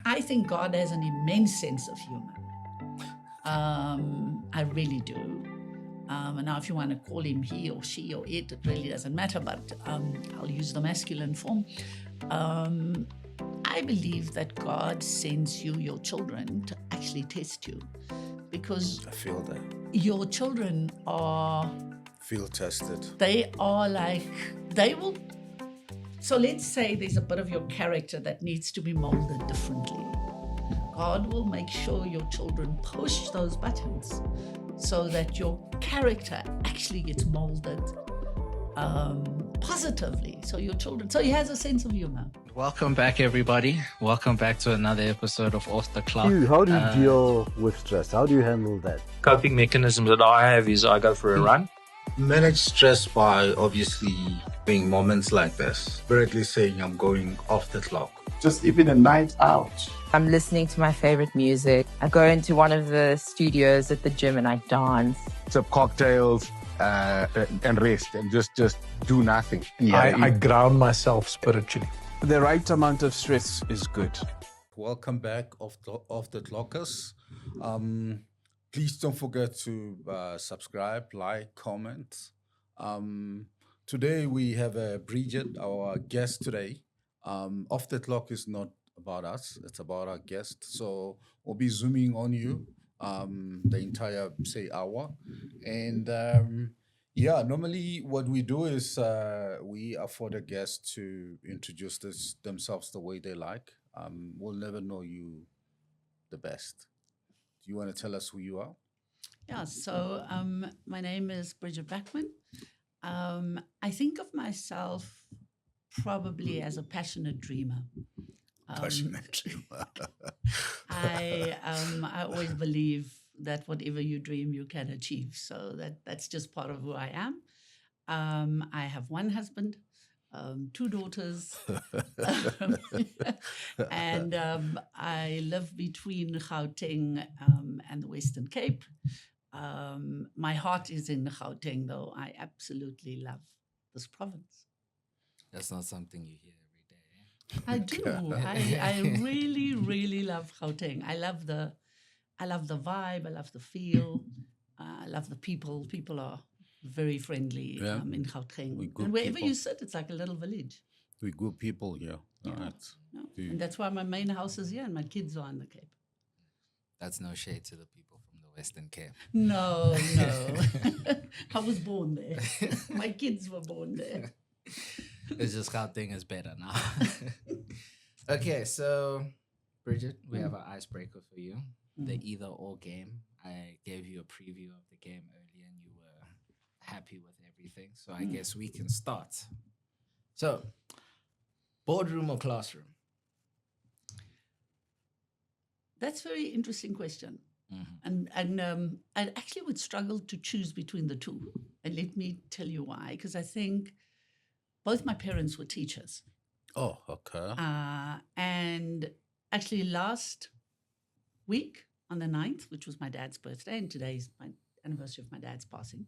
I think God has an immense sense of humor. I really do. And now, if you want to call him he or she or it really doesn't matter, but I'll use the masculine form. I believe that God sends you your children to actually test you, because I feel that. your children are, Feel tested. they are like, they will. So let's say there's a bit of your character that needs to be molded differently. God will make sure your children push those buttons so that your character actually gets molded positively. So your children, so he has a sense of humor. Welcome back, everybody. Welcome back to another episode of Off the Clock. How do you deal with stress? How do you handle that? Coping mechanism that I have is I go for a run. Manage stress by obviously being moments like this. Directly saying I'm going off the clock. Just even a night out. I'm listening to my favorite music. I go into one of the studios at the gym and I dance. Some cocktails and rest and just do nothing. I ground myself spiritually. The right amount of stress is good. Welcome back off the clockers. Please don't forget to subscribe, like, comment. Today we have Bridgette, our guest today. Off the clock is not about us, it's about our guest. So we'll be zooming on you the entire, say, hour. And normally what we do is we afford a guest to introduce themselves the way they like. We'll never know you the best. Do you want to tell us who you are? Yeah, so my name is Bridgette Backman. I think of myself probably as a passionate dreamer. Passionate dreamer. I always believe that whatever you dream, you can achieve. So that's just part of who I am. I have one husband, 2 daughters, and I live between Gauteng and the Western Cape. My heart is in Gauteng, though. I absolutely love this province. That's not something you hear every day. I do. I really, really love Gauteng. I love the vibe. I love the feel. I love the people. People are very friendly in Gauteng. And wherever people. you sit, it's like a little village. We're good people here. Yeah. All right. Yeah. And that's why my main house is here and my kids are on the Cape. That's no shade to the people from the Western Cape. No. I was born there. My kids were born there. It's just Gauteng is better now. Okay, so Bridgette, we have an icebreaker for you. The either or game. I gave you a preview of the game earlier and you were happy with everything. So I guess we can start. So, boardroom or classroom? That's a very interesting question. And I actually would struggle to choose between the two. And let me tell you why. Because I think both my parents were teachers. Oh, okay. And actually last week on the 9th, which was my dad's birthday, and today's my anniversary of my dad's passing,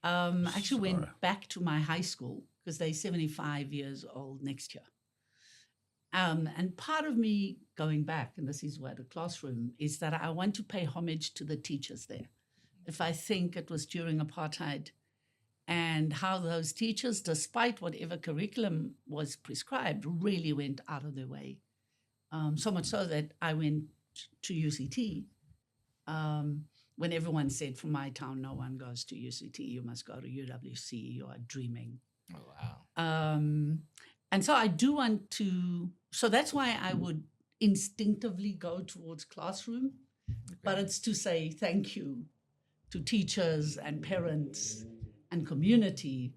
I actually went back to my high school because they're 75 years old next year. And part of me going back, and this is where the classroom, is that I want to pay homage to the teachers there. If I think it was during apartheid and how those teachers, despite whatever curriculum was prescribed, really went out of their way. So much so that I went to UCT when everyone said, from my town, no one goes to UCT, you must go to UWC, you are dreaming. Oh, wow. And so I do want to, so that's why I would instinctively go towards classroom, but it's to say thank you to teachers and parents and community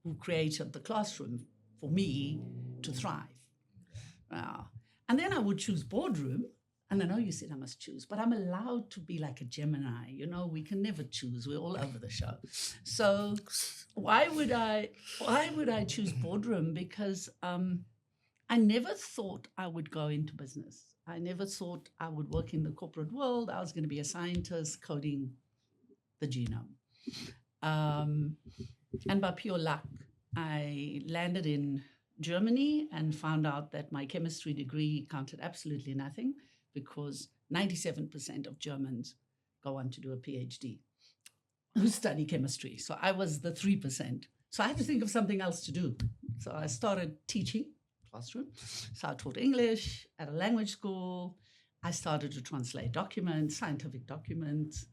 who created the classroom for me to thrive. And then I would choose boardroom. And I know you said I must choose, but I'm allowed to be like a Gemini. You know, we can never choose. We're all over the show. So why would I choose boardroom? Because I never thought I would go into business. I never thought I would work in the corporate world. I was going to be a scientist coding the genome. And by pure luck, I landed in Germany and found out that my chemistry degree counted absolutely nothing because 97% of Germans go on to do a PhD who study chemistry. So I was the 3%. So I had to think of something else to do. So I started teaching classroom. So I taught English at a language school. I started to translate documents, scientific documents.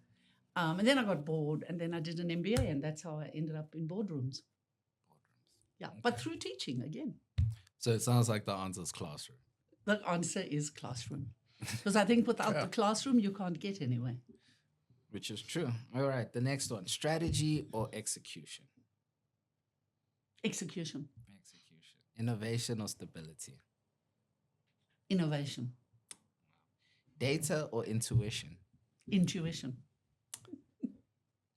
And then I got bored and then I did an MBA and that's how I ended up in boardrooms. Yeah, Okay. but through teaching again. So it sounds like the answer is classroom. The answer is classroom. Because I think without the classroom, you can't get anywhere. Which is true. All right, the next one, strategy or execution? Execution. Execution. Innovation or stability? Innovation. Data or intuition? Intuition.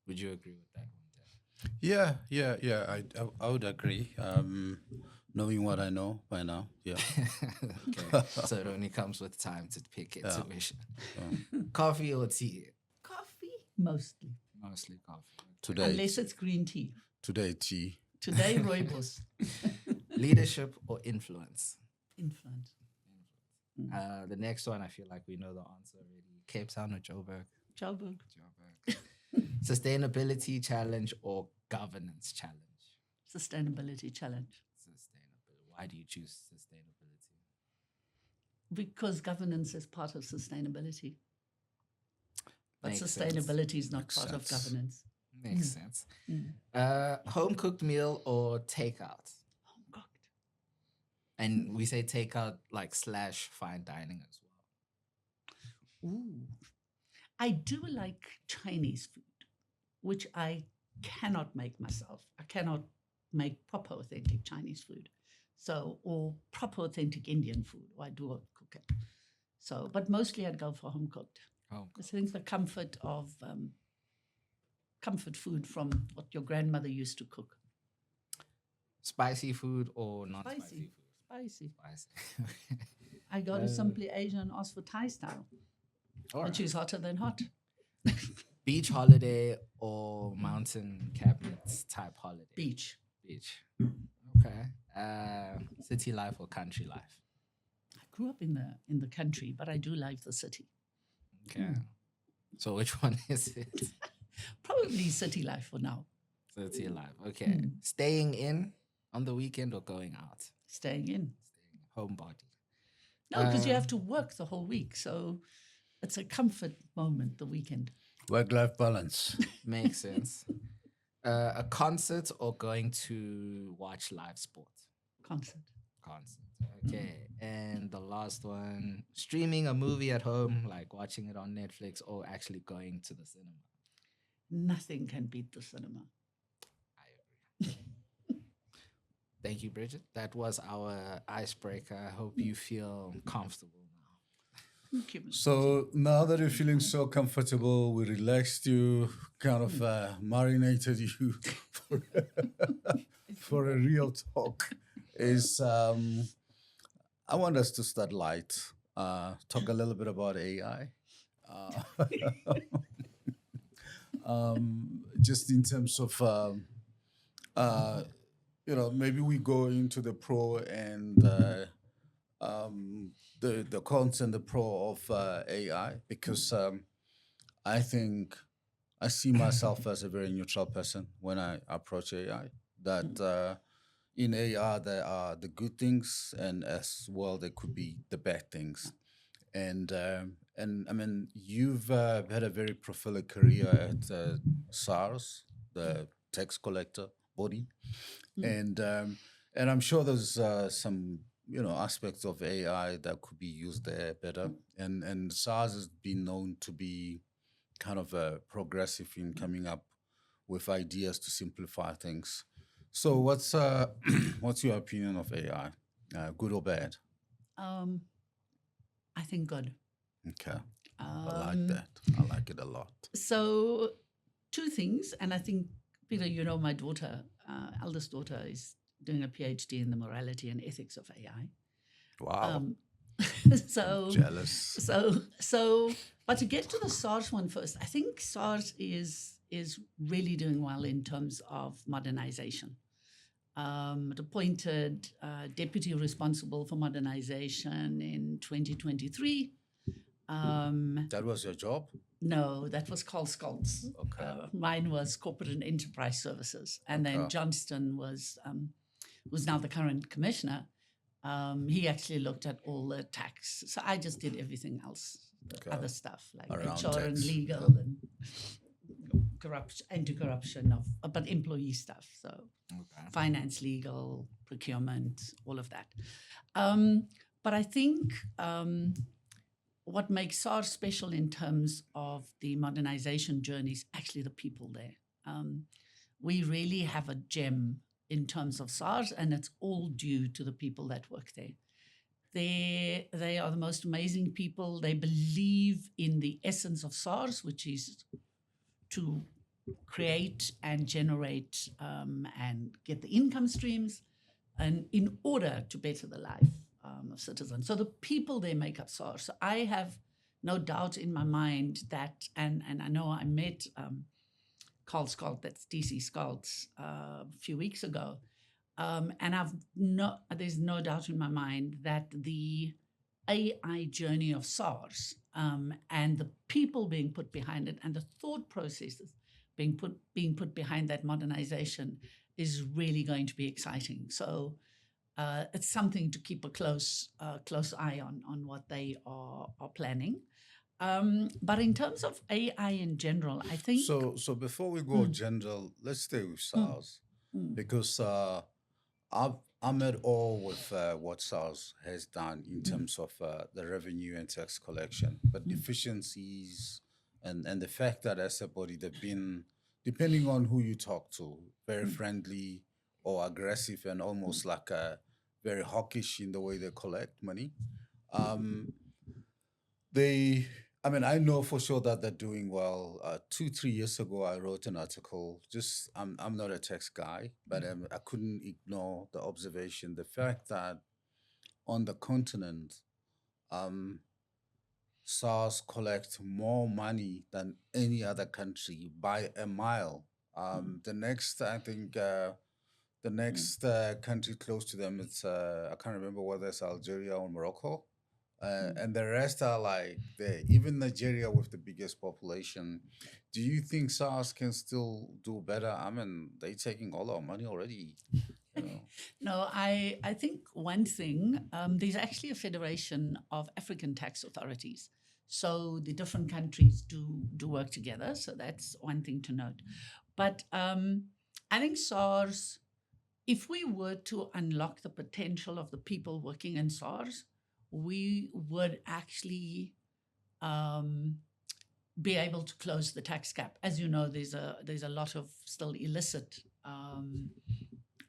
Would you agree with that one, Dan? Yeah. I would agree. Knowing what I know by now, yeah. Okay. So it only comes with time to pick intuition. Coffee or tea? Coffee, mostly. Mostly coffee. Today, Unless it's green tea. today tea. Today, rooibos. Leadership or influence? Influence. The next one, I feel like we know the answer already. Cape Town or Joburg? Joburg. Joburg. Sustainability challenge or governance challenge? Sustainability challenge. Sustainability. Why do you choose sustainability? Because governance is part of sustainability. But Makes sustainability sense. is not Makes part of sense. governance. Makes sense. Home cooked meal or takeout? Home cooked. And we say takeout like / fine dining as well. Ooh. I do like Chinese food, which I cannot make myself. I cannot make proper authentic Chinese food. So, or proper authentic Indian food, or I do cook it. So, but mostly I'd go for home cooked. Home I think the comfort of comfort food from what your grandmother used to cook. Spicy food or non-spicy food? Spicy. Spicy. I go to Simply Asia and ask for Thai style, All which right. is hotter than hot. Beach holiday or mountain cabins type holiday? Beach. Beach. Okay. City life or country life? I grew up in the country, but I do like the city. Okay. So which one is it? Probably city life for now. City life. Okay. Staying in on the weekend or going out? Staying in. Homebody. No, because you have to work the whole week. So it's a comfort moment, the weekend. Work-life balance. Makes sense. A concert or going to watch live sport? Concert. Concert. Okay. And the last one, streaming a movie at home, like watching it on Netflix or actually going to the cinema? Nothing can beat the cinema. I agree. Thank you, Bridget. That was our icebreaker. I hope you feel comfortable now. Thank you, Mr. So now that you're feeling so comfortable, we relaxed you, kind of marinated you for a real talk. I want us to start light, talk a little bit about AI. Just in terms of, maybe we go into the pro and the cons and the pro of AI, because I think I see myself as a very neutral person when I approach AI. That in AI there are the good things, and as well there could be the bad things. And I mean, you've had a very prolific career at SARS, the tax collector body, and I'm sure there's some aspects of AI that could be used there better. And SARS has been known to be kind of progressive in coming up with ideas to simplify things. So what's your opinion of AI, good or bad? I think good. Okay, I like that. I like it a lot. So, two things, and I think, Peter, my daughter, eldest daughter, is doing a PhD in the morality and ethics of AI. Wow. So Jealous. So, but to get to the SARS one first, I think SARS is really doing well in terms of modernization. It appointed deputy responsible for modernization in 2023. That was your job? No, that was Carl Scholz. Okay. Mine was corporate and enterprise services. And then Okay. Johnston was who's now the current commissioner. He actually looked at all the tax. So I just did everything else, Okay. other stuff like Around HR and tax. legal and corruption, anti-corruption, but employee stuff. So Okay. finance, legal, procurement, all of that. But I think what makes SARS special in terms of the modernization journey is actually the people there. We really have a gem in terms of SARS, and it's all due to the people that work there. They are the most amazing people. They believe in the essence of SARS, which is to create and generate and get the income streams, and in order to better the life of citizens. So the people they make up SARS. So I have no doubt in my mind that, and I know I met Carl Scholz, that's DC Scholz, a few weeks ago, and there's no doubt in my mind that the AI journey of SARS and the people being put behind it and the thought processes being put behind that modernization is really going to be exciting. So it's something to keep a close eye on what they are planning. But in terms of AI in general, I think So before we go general, let's stay with SARS because I'm at all with what SARS has done in terms of the revenue and tax collection, but efficiencies and the fact that as a body they've been, depending on who you talk to, very friendly or aggressive and almost like very hawkish in the way they collect money. I know for sure that they're doing well. 2-3 years ago, I wrote an article. I'm not a tax guy, but I couldn't ignore the observation, the fact that on the continent, SARS collects more money than any other country by a mile. The next, I think, the next country close to them, it's I can't remember whether it's Algeria or Morocco. And the rest are like there. Even Nigeria with the biggest population. Do you think SARS can still do better? I mean, they're taking all our money already. You know. No, I think one thing, there's actually a federation of African tax authorities. So the different countries do work together. So that's one thing to note. But I think SARS, if we were to unlock the potential of the people working in SARS, we would actually be able to close the tax gap. As you know, there's a lot of still illicit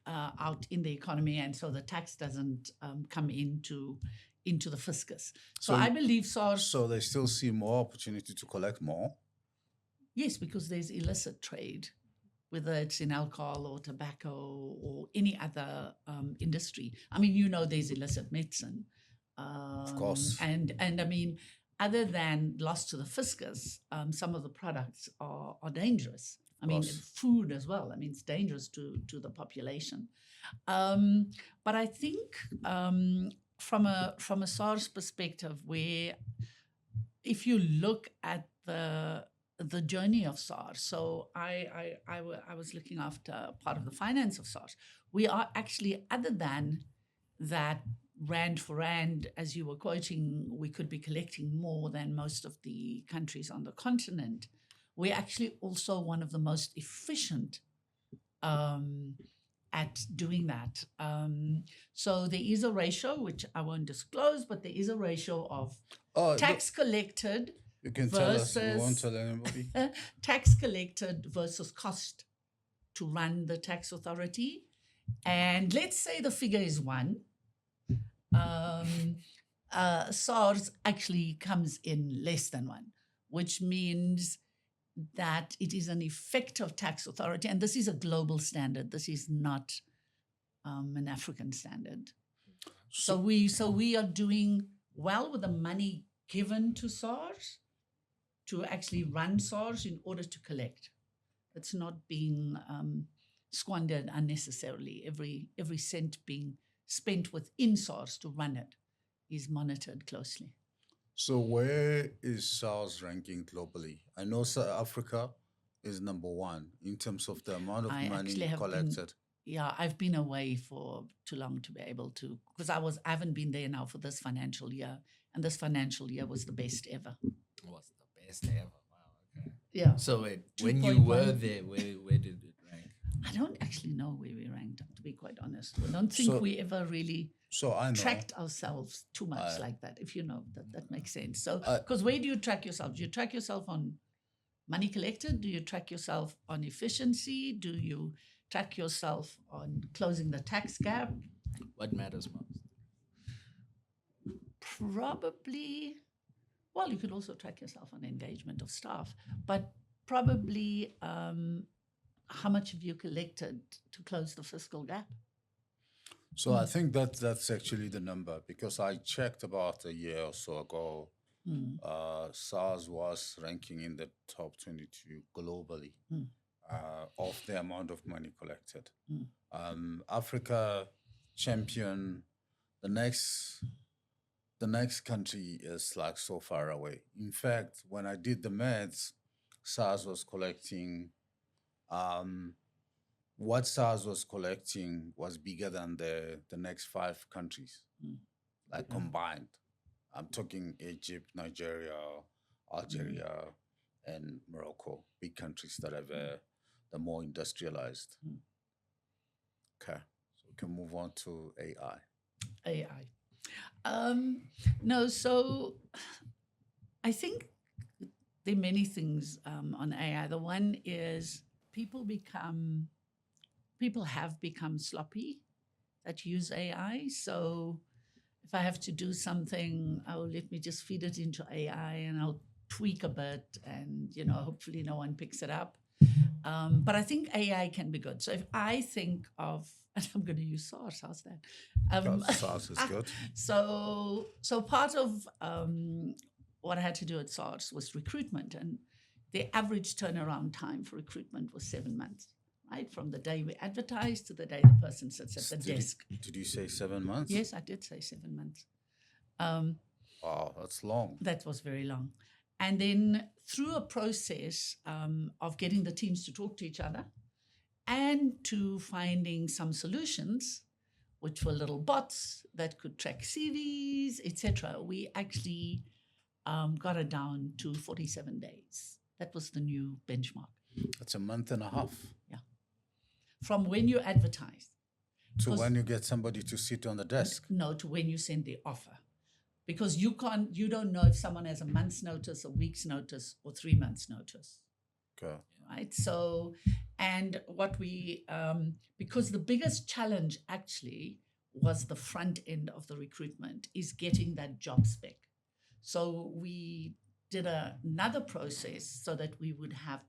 out in the economy, and so the tax doesn't come into the fiscus. So I believe SARS. So they still see more opportunity to collect more? Yes, because there's illicit trade, whether it's in alcohol or tobacco or any other industry. I mean, you know, there's illicit medicine. Of course. And I mean, other than loss to the fiscus, some of the products are dangerous. I mean, food as well. I mean, it's dangerous to the population. But I think from a SARS perspective, where if you look at the journey of SARS, so I was looking after part of the finance of SARS. We are actually, other than that, rand for rand, as you were quoting, we could be collecting more than most of the countries on the continent. We're actually also one of the most efficient at doing that. So there is a ratio, which I won't disclose, but there is a ratio of tax collected You can versus, tell us, you won't tell anybody. tax collected versus cost to run the tax authority. And let's say the figure is 1. SARS actually comes in less than 1, which means that it is an effective tax authority. And this is a global standard. This is not an African standard. So we are doing well with the money given to SARS to actually run SARS in order to collect. It's not being squandered unnecessarily. Every cent being spent within SARS to run it is monitored closely. So where is SARS ranking globally? I know South Africa is number one in terms of the amount of I money actually have collected. I've been away for too long to be able to, because I haven't been there now for this financial year, and this financial year was the best ever. Was the best ever. Wow. Okay. Yeah. So when you were 2.1. there, where did it rank? I don't actually know where we ranked, to be quite honest. I don't think So- we ever really So I know. tracked ourselves too much I- like that, if you know, that makes sense. So, I- because where do you track yourself? Do you track yourself on money collected? Do you track yourself on efficiency? Do you track yourself on closing the tax gap? What matters most? Probably, well, you could also track yourself on engagement of staff, but probably how much have you collected to close the fiscal gap? So I think that's actually the number, because I checked about a year or so ago. SARS was ranking in the top 22 globally of the amount of money collected. Africa champion, the next country is like so far away. In fact, when I did the maths, SARS was collecting, what SARS was collecting was bigger than the next 5 countries, like combined. I'm talking Egypt, Nigeria, Algeria, and Morocco, big countries that have the more industrialized. Okay, so we can move on to AI. AI. No, so I think there are many things on AI. The one is people have become sloppy that use AI. So if I have to do something, let me just feed it into AI and I'll tweak a bit and, hopefully no one picks it up. But I think AI can be good. So if I think of, and I'm going to use SARS, how's that? SARS is good. So part of what I had to do at SARS was recruitment, and the average turnaround time for recruitment was 7 months, right? From the day we advertised to the day the person sits at the desk. Did you say 7 months? Yes, I did say 7 months. Wow, that's long. That was very long. And then through a process of getting the teams to talk to each other and to finding some solutions, which were little bots that could track CVs, etc., we actually got it down to 47 days. That was the new benchmark. That's a month and a half. Yeah. From when you advertise. To when you get somebody to sit on the desk. No, to when you send the offer. Because you don't know if someone has a month's notice, a week's notice, or 3 months' notice. Okay. Right. So, and what because the biggest challenge actually was the front end of the recruitment is getting that job spec. So we did another process so that we would have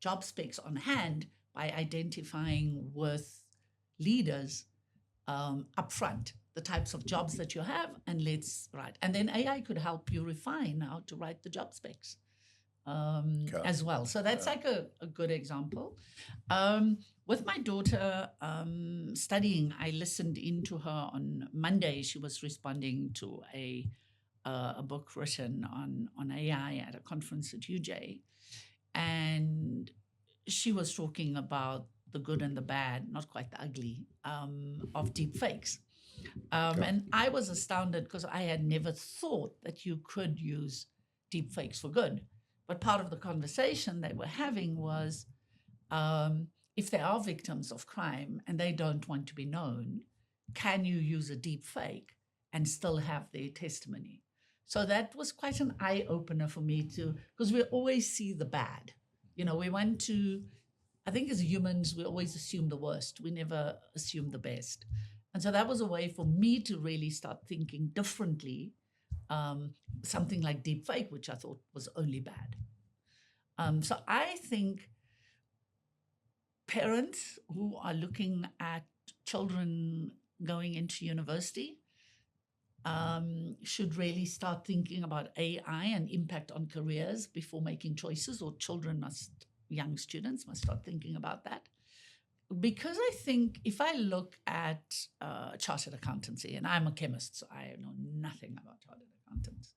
job specs on hand by identifying with leaders upfront the types of jobs that you have, and let's write. And then AI could help you refine how to write the job specs as well. So that's like a good example. With my daughter studying, I listened into her on Monday. She was responding to a book written on AI at a conference at UJ. And she was talking about the good and the bad, not quite the ugly, of deep fakes. And I was astounded because I had never thought that you could use deep fakes for good. But part of the conversation they were having was if they are victims of crime and they don't want to be known, can you use a deep fake and still have their testimony? So that was quite an eye-opener for me too, because we always see the bad. We want to, I think as humans, we always assume the worst. We never assume the best. And so that was a way for me to really start thinking differently, something like deepfake, which I thought was only bad. So I think parents who are looking at children going into university should really start thinking about AI and impact on careers before making choices, or young students must start thinking about that. Because I think if I look at chartered accountancy, and I'm a chemist, so I know nothing about chartered accountants,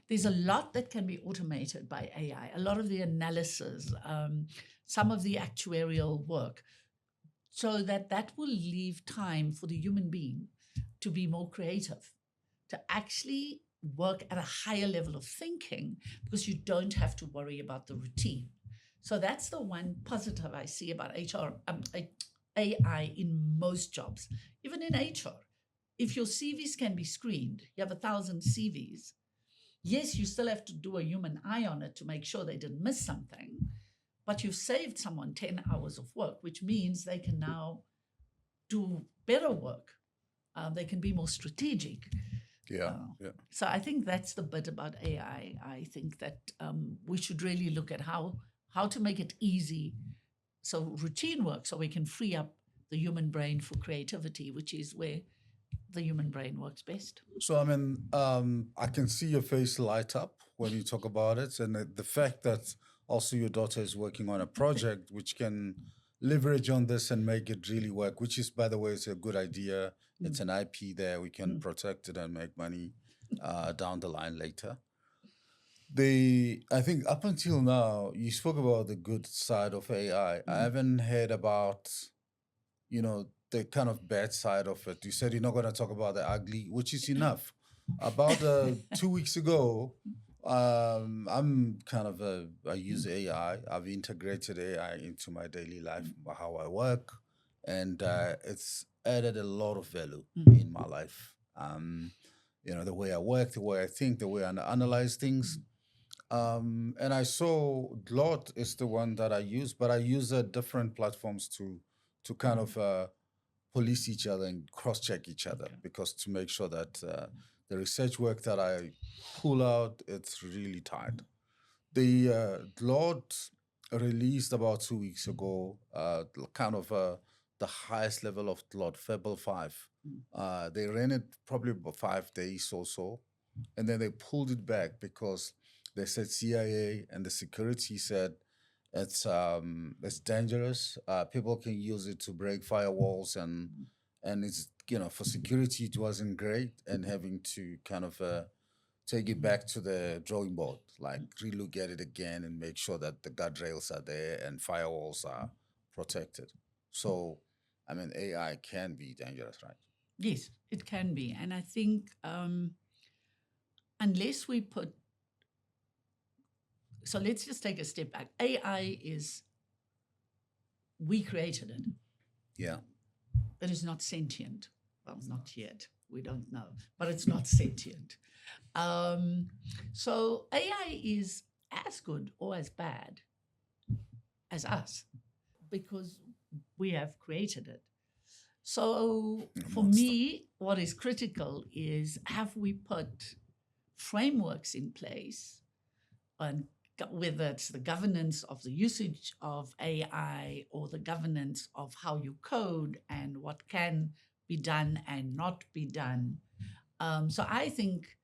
there's a lot that can be automated by AI, a lot of the analysis, some of the actuarial work, so that will leave time for the human being to be more creative, to actually work at a higher level of thinking, because you don't have to worry about the routine. So that's the one positive I see about AI in most jobs, even in HR. If your CVs can be screened, you have 1,000 CVs. Yes, you still have to do a human eye on it to make sure they didn't miss something, but you've saved someone 10 hours of work, which means they can now do better work. They can be more strategic. Yeah. So I think that's the bit about AI. I think that we should really look at how to make it easy, so routine work, so we can free up the human brain for creativity, which is where the human brain works best. So, I mean, I can see your face light up when you talk about it. And the fact that also your daughter is working on a project which can leverage on this and make it really work, which is, by the way, it's a good idea. It's an IP there. We can protect it and make money down the line later. I think up until now, you spoke about the good side of AI. I haven't heard about, the kind of bad side of it. You said you're not going to talk about the ugly, which is enough. About 2 weeks ago, I'm kind of I use AI. I've integrated AI into my daily life, how I work, and it's added a lot of value in my life. The way I work, the way I think, the way I analyze things. And I saw Glot is the one that I use, but I use different platforms to kind of police each other and cross-check each other, because to make sure that the research work that I pull out, it's really tight. The Glot released about 2 weeks ago, kind of the highest level of Glot, Fable 5. They ran it probably about 5 days or so, and then they pulled it back because they said CIA and the security said it's dangerous. People can use it to break firewalls, and it's for security it wasn't great, and having to kind of take it back to the drawing board, like relook at it again and make sure that the guardrails are there and firewalls are protected. So, I mean, AI can be dangerous, right? Yes, it can be, and I think unless we put. So let's just take a step back. AI we created it. Yeah. It is not sentient. Well, not yet. We don't know, but it's not sentient. So AI is as good or as bad as us, because we have created it. So for me, what is critical is, have we put frameworks in place, and whether it's the governance of the usage of AI or the governance of how you code and what can be done and not be done. So I think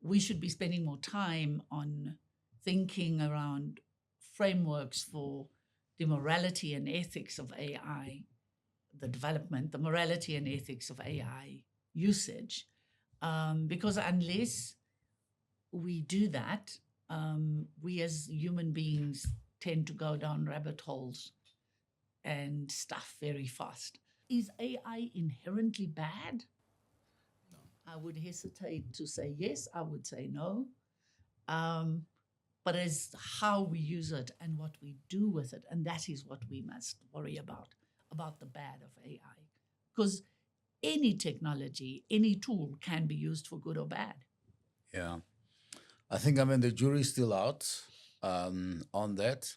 we should be spending more time on thinking around frameworks for the morality and ethics of AI, the development, the morality and ethics of AI usage. Because unless we do that, we as human beings tend to go down rabbit holes and stuff very fast. Is AI inherently bad? No. I would hesitate to say yes. I would say no. But it's how we use it and what we do with it. And that is what we must worry about the bad of AI. Because any technology, any tool can be used for good or bad. Yeah. I think, the jury's still out on that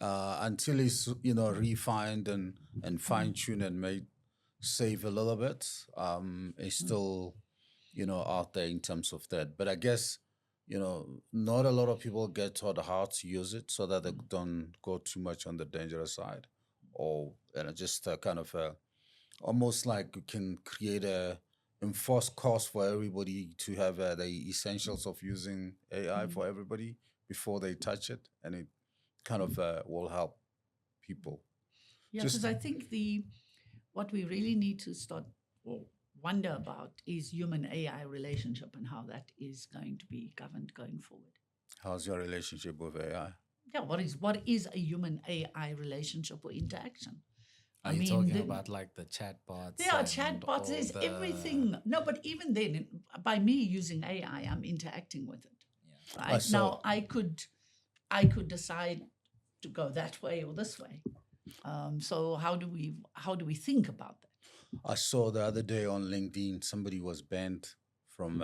until it's, refined and fine-tuned and made safe a little bit. It's still, out there in terms of that. But I guess, not a lot of people get taught how to use it so that they don't go too much on the dangerous side, or just kind of almost like you can create a enforced course for everybody to have the essentials of using AI for everybody before they touch it, and it kind of will help people. Yeah, Just- because I think what we really need to start or wonder about is human AI relationship and how that is going to be governed going forward. How's your relationship with AI? Yeah, what is a human AI relationship or interaction? Are you talking about like the chatbots? There are and chatbots, all there's the- everything. No, but even then, by me using AI, I'm interacting with it. Yeah. Right? saw- Now, I could decide to go that way or this way. So how do we think about that? I saw the other day on LinkedIn somebody was banned from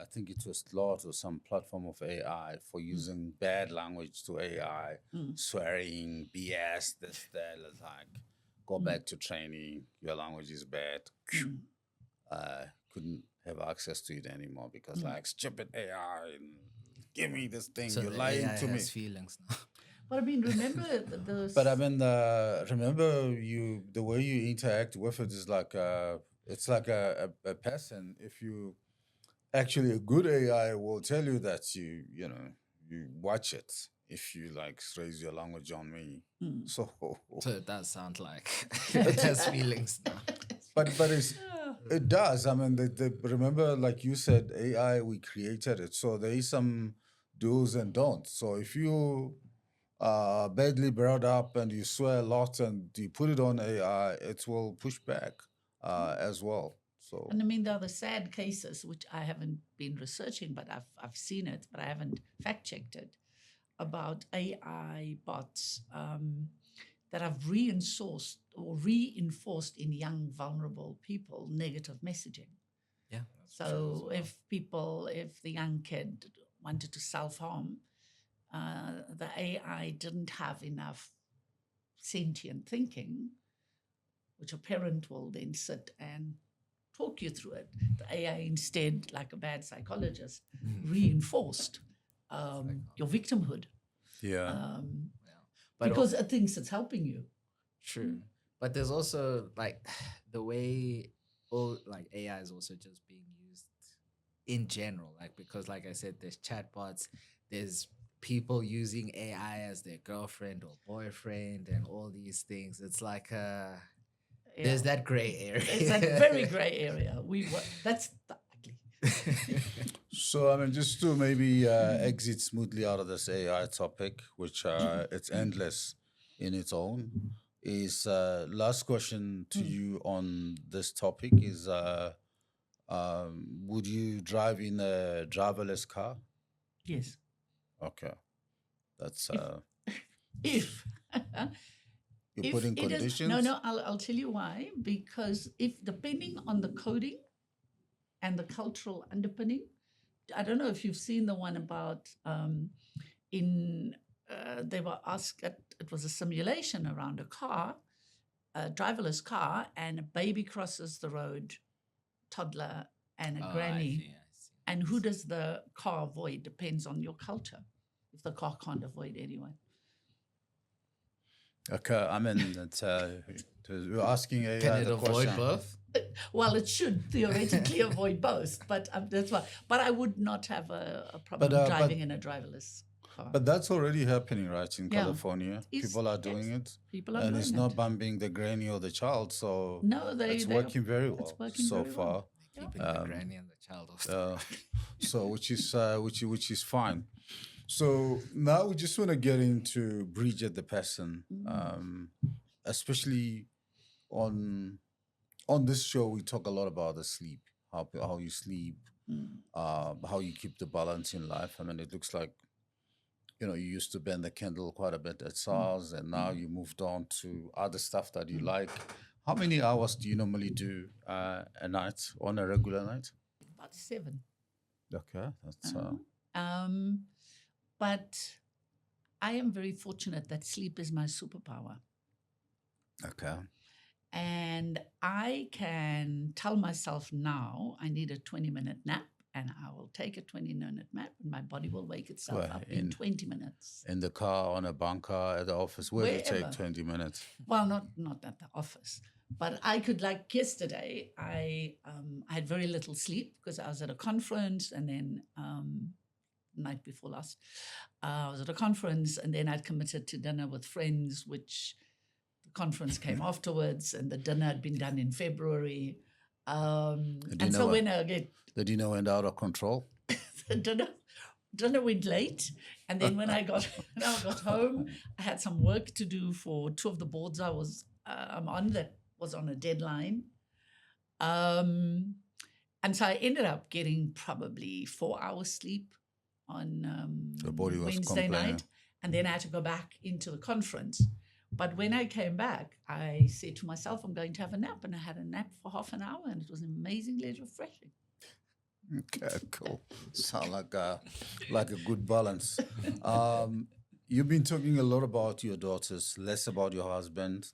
I think it was Claude or some platform of AI for using bad language to AI, swearing, BS, this, that. It's like, go back to training. Your language is bad. Couldn't have access to it anymore because like stupid AI. Give me this thing. So You're the lying AI to me. has feelings now. But I mean, remember the But I mean, remember the way you interact with it is like it's like a person. If you actually a good AI will tell you that you watch it if you like raise your language on me. So So it does sound like it has feelings now. but it does. I mean, remember, like you said, AI, we created it, so there is some do's and don'ts. So if you badly brought up and you swear a lot and you put it on AI, it will push back as well. So And I mean, there are the sad cases, which I haven't been researching, but I've seen it, but I haven't fact checked it, about AI bots that have reinforced in young, vulnerable people negative messaging. Yeah. that's true as So well. if the young kid wanted to self-harm, the AI didn't have enough sentient thinking, which a parent will then sit and talk you through it. The AI instead, like a bad psychologist, reinforced your victimhood yeah, But because it thinks it's helping you. True. But there's also like the way like AI is also just being used in general. Like because like I said, there's chatbots, there's people using AI as their girlfriend or boyfriend and all these things. It's like there's that gray area. It's that very gray area. That's the ugly. So I mean, just to maybe exit smoothly out of this AI topic, which it's endless in its own, is last question to you on this topic is would you drive in a driverless car? Yes. Okay, that's If you put in it is- conditions. no, I'll tell you why. Because if depending on the coding and the cultural underpinning, I don't know if you've seen the one about they were asked, it was a simulation around a car, a driverless car, and a baby crosses the road, toddler and a granny. I see. And who does the car avoid depends on your culture. If the car can't avoid anyone. Okay, I mean, it's, you're asking AI Can it the avoid question. both? Well, it should theoretically avoid both, but that's why. But I would not have a problem But, driving in a driverless car. But that's already happening, right? In Yeah. California, Is- people are yes, doing it, people are and doing it's not it. bumping the granny or the child. So No, it's they working very it's well working so very far. well. Keeping the granny and the child off. So which is fine. So now we just want to get into Bridgette the person, especially on this show. We talk a lot about the sleep, how you sleep, how you keep the balance in life. I mean, it looks like you used to burn the candle quite a bit at SARS, and now you moved on to other stuff that you like. How many hours do you normally do a night on a regular night? About 7. Okay, that's But I am very fortunate that sleep is my superpower. okay. And I can tell myself now I need a 20-minute nap, and I will take a 20-minute nap, and my body will wake itself Well, up in 20 minutes. In the car, on a bunker, at the office, where it take Wherever. 20 minutes? Well, not at the office, but I could, like yesterday, I had very little sleep because I was at a conference, and then night before last. I was at a conference, and then I'd committed to dinner with friends, which the conference came afterwards, and the dinner had been done in February. And so when I get the dinner went out of control. the dinner went late, and then when I got home, I had some work to do for two of the boards I'm on that was on a deadline. And so I ended up getting probably 4 hours sleep on Your body was Wednesday complaining. night. And then I had to go back into the conference. But when I came back, I said to myself, I'm going to have a nap. And I had a nap for half an hour, and it was amazingly refreshing. Okay, cool. Sound like a good balance. You've been talking a lot about your daughters, less about your husband.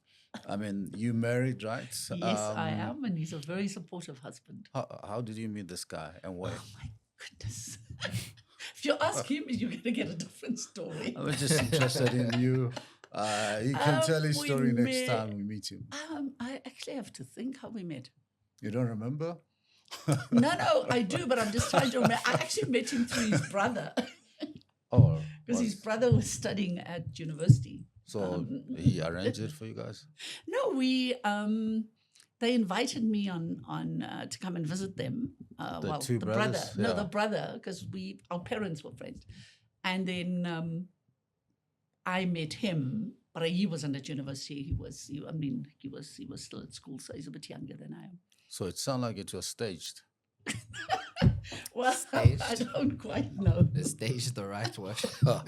I mean, you married, right? Yes, I am, and he's a very supportive husband. How did you meet this guy and where? Oh, my goodness. If you ask him, you're going to get a different story. I'm just interested in you. He can tell his we story next met- time we meet him. I actually have to think how we met. You don't remember? No, I do, but I'm just trying to remember. I actually met him through his brother, Oh, because his brother was studying at university. so he arranged it for you guys? No, they invited me on to come and visit them. The two brothers? brother, Yeah. the brother, because our parents were friends, and then I met him, but he wasn't at university. He was still at school, so he's a bit younger than I am. So it sounded like it was staged. Well, Staged? I don't quite know. Is stage the right word? No,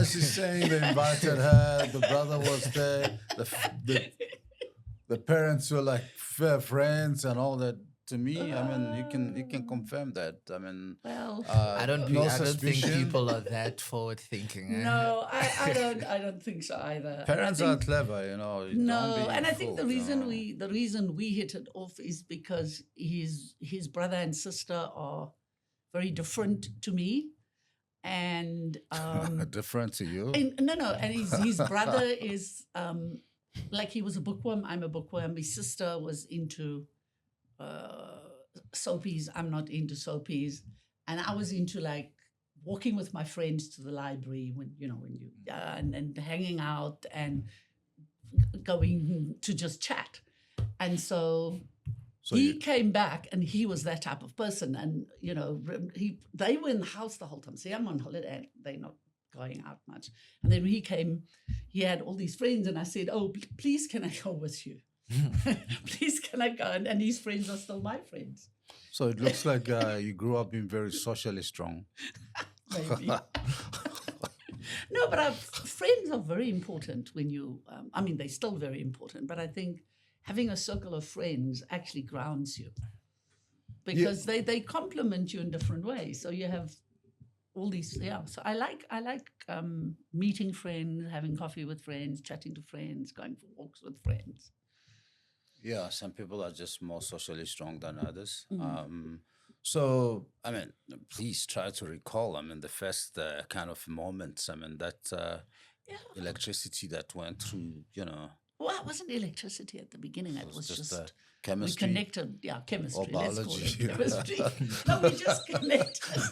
she's saying they invited her. The brother was there. The parents were like fair friends and all that. To me, I mean, you can confirm that. I mean, Well, I don't think suspicion. people are that forward thinking. Eh? no, I don't think so either. Parents I are think- clever, you know. No, don't be and I think the fooled, you reason know. the reason we hit it off is because his brother and sister are very different to me, and Different to you. and his brother is like, he was a bookworm. I'm a bookworm. His sister was into soapies. I'm not into soapies, and I was into like walking with my friends to the library when you and hanging out and going to just chat. And so he came back, and he was that type of person. And they were in the house the whole time. See, I'm on holiday, and they're not going out much. And then when he came, he had all these friends, and I said, "Oh, please, can I go with you? Please, can I go?" And his friends are still my friends. So it looks like you grew up being very socially strong. Maybe. No, but our friends are very important when you, they're still very important, but I think having a circle of friends actually grounds you, because they complement you in different ways. So you have all these, so I like meeting friends, having coffee with friends, chatting to friends, going for walks with friends. Yeah, some people are just more socially strong than others. So, I mean, please try to recall, the first kind of moments, that electricity that went through, Well, it wasn't electricity at the beginning. It was just chemistry. we connected, chemistry. Or Let's call biology. it chemistry. No, we just connected.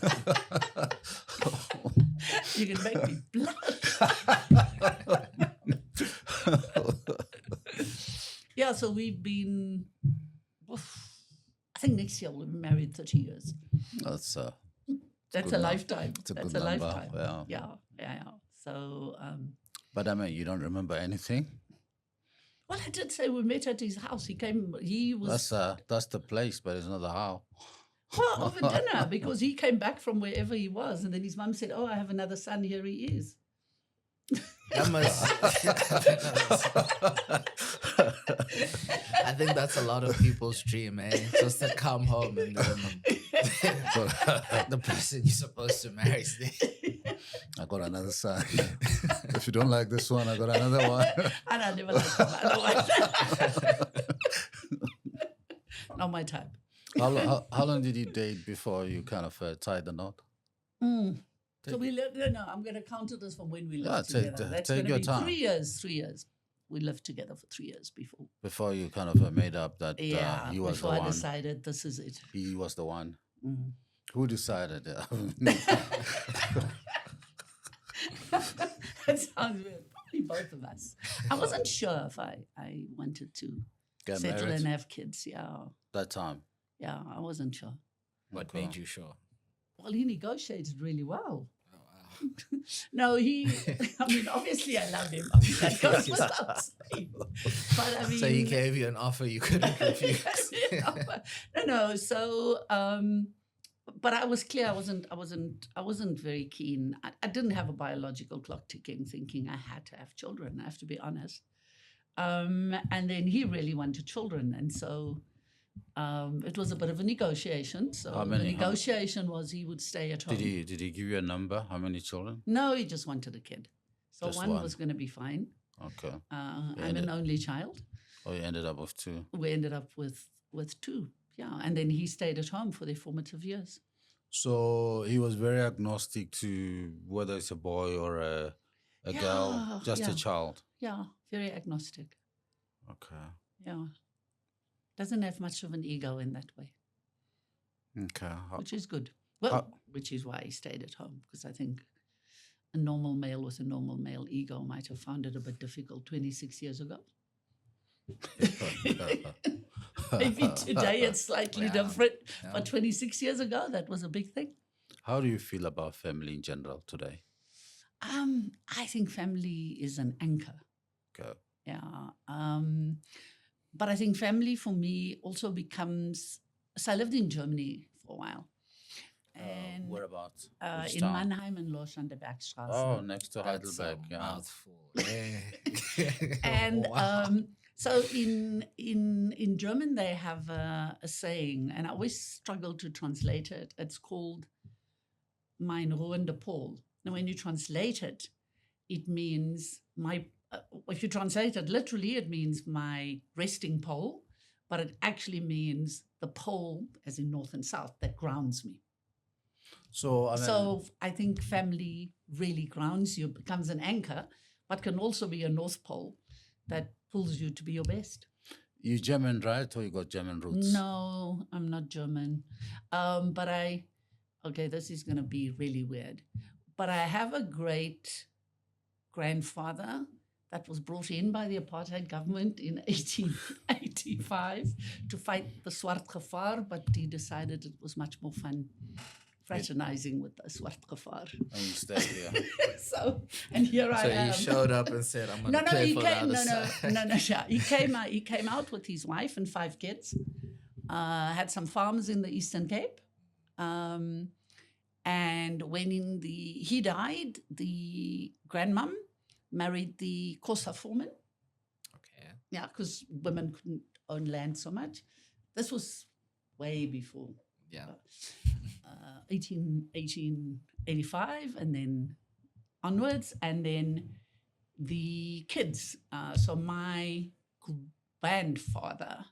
You can make me blush. Yeah, so we've been, I think next year we'll be married 30 years. That's a good lifetime. It's a That's good a number. lifetime. Yeah. Yeah. So, But you don't remember anything? well, I did say we met at his house. He came, he was... That's the place, but it's not the how. Well, over dinner, because he came back from wherever he was, and then his mum said, "Oh, I have another son. Here he is." That must, I think that's a lot of people's dream, eh? Just to come home and then the person you're supposed to marry is there. I got another son. If you don't like this one, I got another one. And I never liked the other one. Not my type. How long did you date before you kind of tied the knot? So we lived, no, I'm going to counter this from when we lived take together. That's take going your to be time. 3 years. 3 years. We lived together for 3 years before. Before you kind of made up that he was the before I one. decided this is it. He was the one. Who decided? That sounds weird. Probably both of us. I wasn't sure if I wanted to Get settle married and have kids. Yeah. that time. Yeah, I wasn't sure. What Okay. made you sure? Well, he negotiated really well. Oh, wow. No, I mean, obviously I love him. I mean, that goes without saying. But I mean. So he gave you an offer you couldn't refuse. No. So, but I was clear. I wasn't very keen. I didn't have a biological clock ticking, thinking I had to have children. I have to be honest. And then he really wanted children, and so it was a bit of a negotiation. So How the many? negotiation was he would stay at home. Did he give you a number? How many children? No, he just wanted a kid. So Just one one. was going to be fine. Okay. I'm an only child. Oh, you ended up with 2. We ended up with 2. Yeah, and then he stayed at home for their formative years. So he was very agnostic to whether it's a boy or a girl, just yeah. a child. Yeah, very agnostic. Okay. Yeah. Doesn't have much of an ego in that way, Okay. which is good. Well, which is why he stayed at home, because I think a normal male with a normal male ego might have found it a bit difficult 26 years ago. Maybe today it's slightly different, but 26 years ago, that was a big thing. How do you feel about family in general today? I think family is an anchor. Okay. Yeah. But I think family for me also becomes. So I lived in Germany for a while. And Whereabouts? in Mannheim and Lorsch an der Bergstraße. Oh, next to That's Heidelberg. a Yeah. mouthful. Yeah. And Wow. so in German they have a saying, and I always struggle to translate it. It's called "mein ruhender Pol." Now, when you translate it, it means my. If you translate it literally, it means my resting pole, but it actually means the pole, as in north and south, that grounds me. So I mean, So I think family really grounds you, becomes an anchor, but can also be a north pole that pulls you to be your best. you German, right? Or you got German roots? No, I'm not German. But okay, this is going to be really weird. But I have a great grandfather that was brought in by the apartheid government in 1885 to fight the Swart Gevaar, but he decided it was much more fun fraternizing with the Swart Gevaar. And you stay here. So, and here I So am. he showed up and said, "I'm going to play he for came. the other side." Yeah. He came out with his wife and 5 kids. Had some farms in the Eastern Cape, and when he died, the grandmom married the Xhosa foreman. Okay. Yeah, because women couldn't own land so much. This was way before. Yeah. 1885, and then onwards, and then the kids. So my grandfather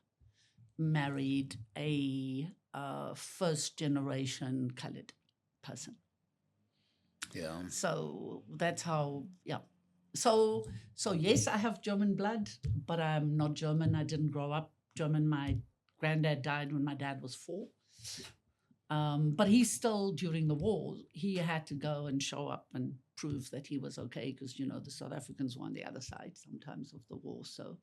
married a first generation colored person. Yeah. So that's how, yeah. So yes, I have German blood, but I'm not German. I didn't grow up German. My granddad died when my dad was 4. But he still, during the war, he had to go and show up and prove that he was okay, because, you know, the South Africans were on the other side sometimes of the war. So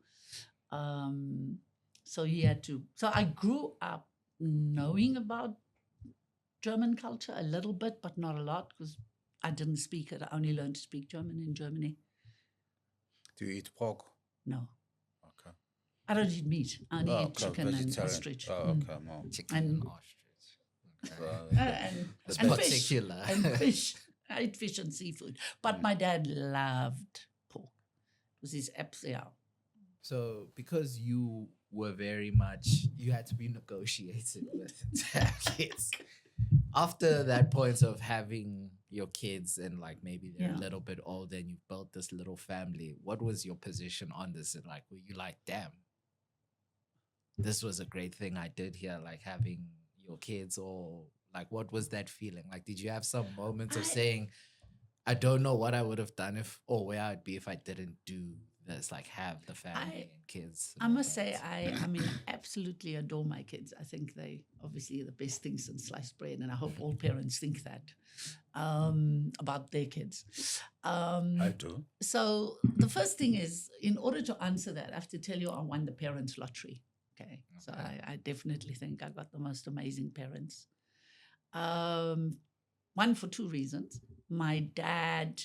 he had to. So I grew up knowing about German culture a little bit, but not a lot, because I didn't speak it. I only learned to speak German in Germany. Do you eat pork? No. Okay. I don't eat meat. I only eat chicken and vegetarian. ostrich. Oh, okay. No. Chicken And- and ostrich. Okay. And fish. particular. And fish. I eat fish and seafood. But my dad loved pork. It was his yeah. So because you were very much, you had to be negotiated with to have kids. After that point of having your kids and like maybe they're Yeah. a little bit older and you've built this little family, what was your position on this? And like, were you like, damn, this was a great thing I did here, like having your kids, or like, what was that feeling? Like, did you have some moments of saying, I don't know what I would have done if, or where I'd be if I didn't do It's like have the family and kids. I must say, I mean, absolutely adore my kids. I think they obviously are the best thing since sliced bread, and I hope all parents think that about their kids. I do. So the first thing is, in order to answer that, I have to tell you I won the parents' lottery. Okay, so I definitely think I got the most amazing parents. One, for two reasons. My dad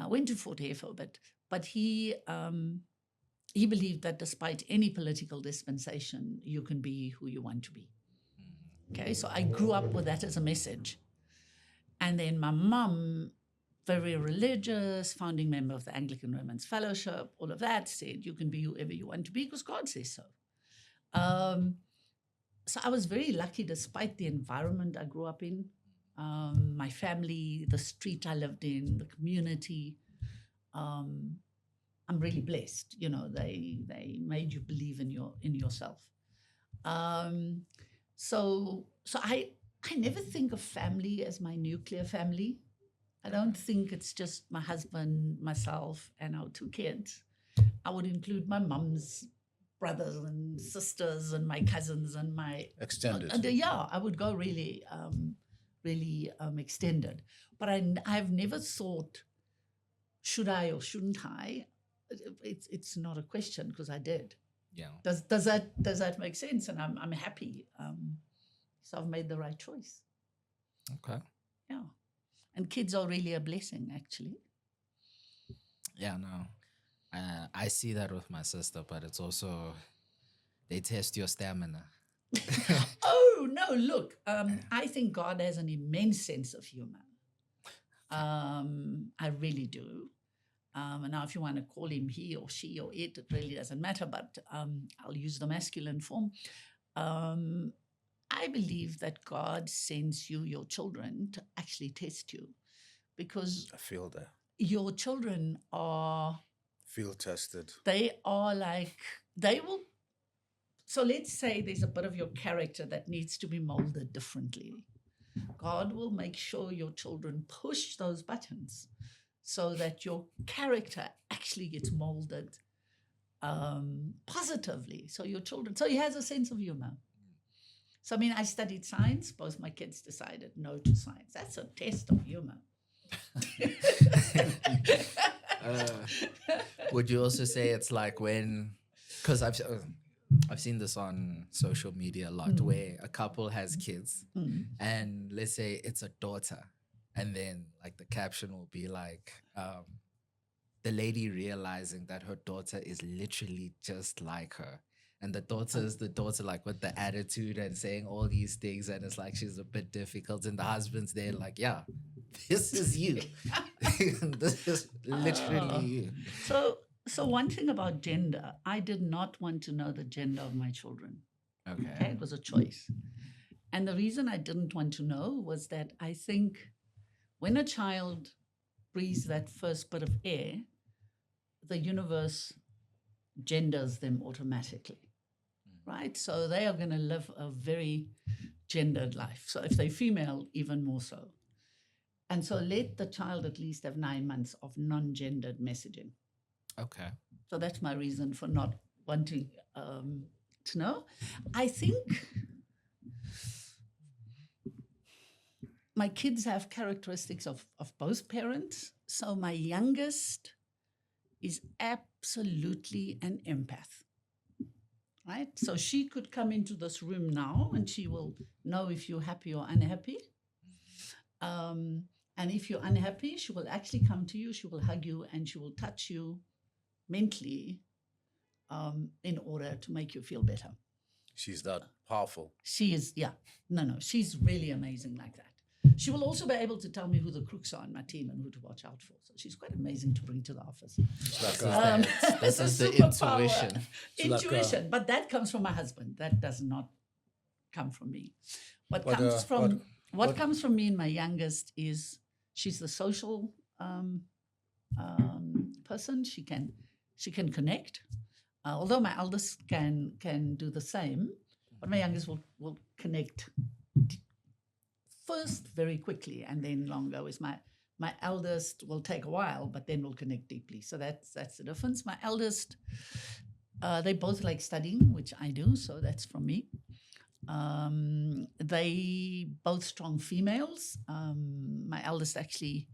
went to Fort Hare for a bit, but he believed that despite any political dispensation, you can be who you want to be. Okay, so I grew up with that as a message. And then my mum, very religious, founding member of the Anglican Women's Fellowship, all of that, said you can be whoever you want to be because God says so. So I was very lucky despite the environment I grew up in, my family, the street I lived in, the community. I'm really blessed. You know, they made you believe in yourself. So I never think of family as my nuclear family. I don't think it's just my husband, myself, and our two kids. I would include my mum's brothers and sisters and my cousins and my Extended. I would go really extended. But I've never thought, should I or shouldn't I? It's not a question because I did. Yeah. Does that make sense? And I'm happy. So I've made the right choice. Okay. Yeah. And kids are really a blessing, actually. Yeah, no. I see that with my sister, but it's also, they test your stamina. Oh, no, look, I think God has an immense sense of humor. I really do. And now if you want to call him he or she or it really doesn't matter, but I'll use the masculine form. I believe that God sends you your children to actually test you because I feel that. your children are... Feel tested. They are like, they will... So let's say there's a bit of your character that needs to be molded differently. God will make sure your children push those buttons so that your character actually gets molded positively. So your children, so he has a sense of humor. So, I mean, I studied science. Both my kids decided no to science. That's a test of humor. Would you also say it's like when, because I've seen this on social media a lot, where a couple has kids and let's say it's a daughter, and then like the caption will be like, the lady realizing that her daughter is literally just like her. And the daughter's the daughter like with the attitude and saying all these things, and it's like she's a bit difficult, and the husband's there like, yeah, this is you. This is literally you. So one thing about gender, I did not want to know the gender of my children. Okay, it was a choice. And the reason I didn't want to know was that I think when a child breathes that first bit of air, the universe genders them automatically, right? So they are going to live a very gendered life. So if they're female, even more so. And so let the child at least have 9 months of non-gendered messaging. Okay. So that's my reason for not wanting to know. I think my kids have characteristics of both parents. So my youngest is absolutely an empath, right? So she could come into this room now and she will know if you're happy or unhappy. And if you're unhappy, she will actually come to you, she will hug you, and she will touch you mentally in order to make you feel better. She's that powerful. She is, yeah. No, she's really amazing like that. She will also be able to tell me who the crooks are in my team and who to watch out for. So she's quite amazing to bring to the office. This is the intuition. Intuition, but that comes from my husband. That does not come from me. What comes from me and my youngest is she's the social person. She can connect. Although my eldest can do the same, but my youngest will connect first very quickly and then longer. With my My eldest will take a while, but then we'll connect deeply. So that's the difference. My eldest, they both like studying, which I do, so that's from me. They both strong females. My eldest actually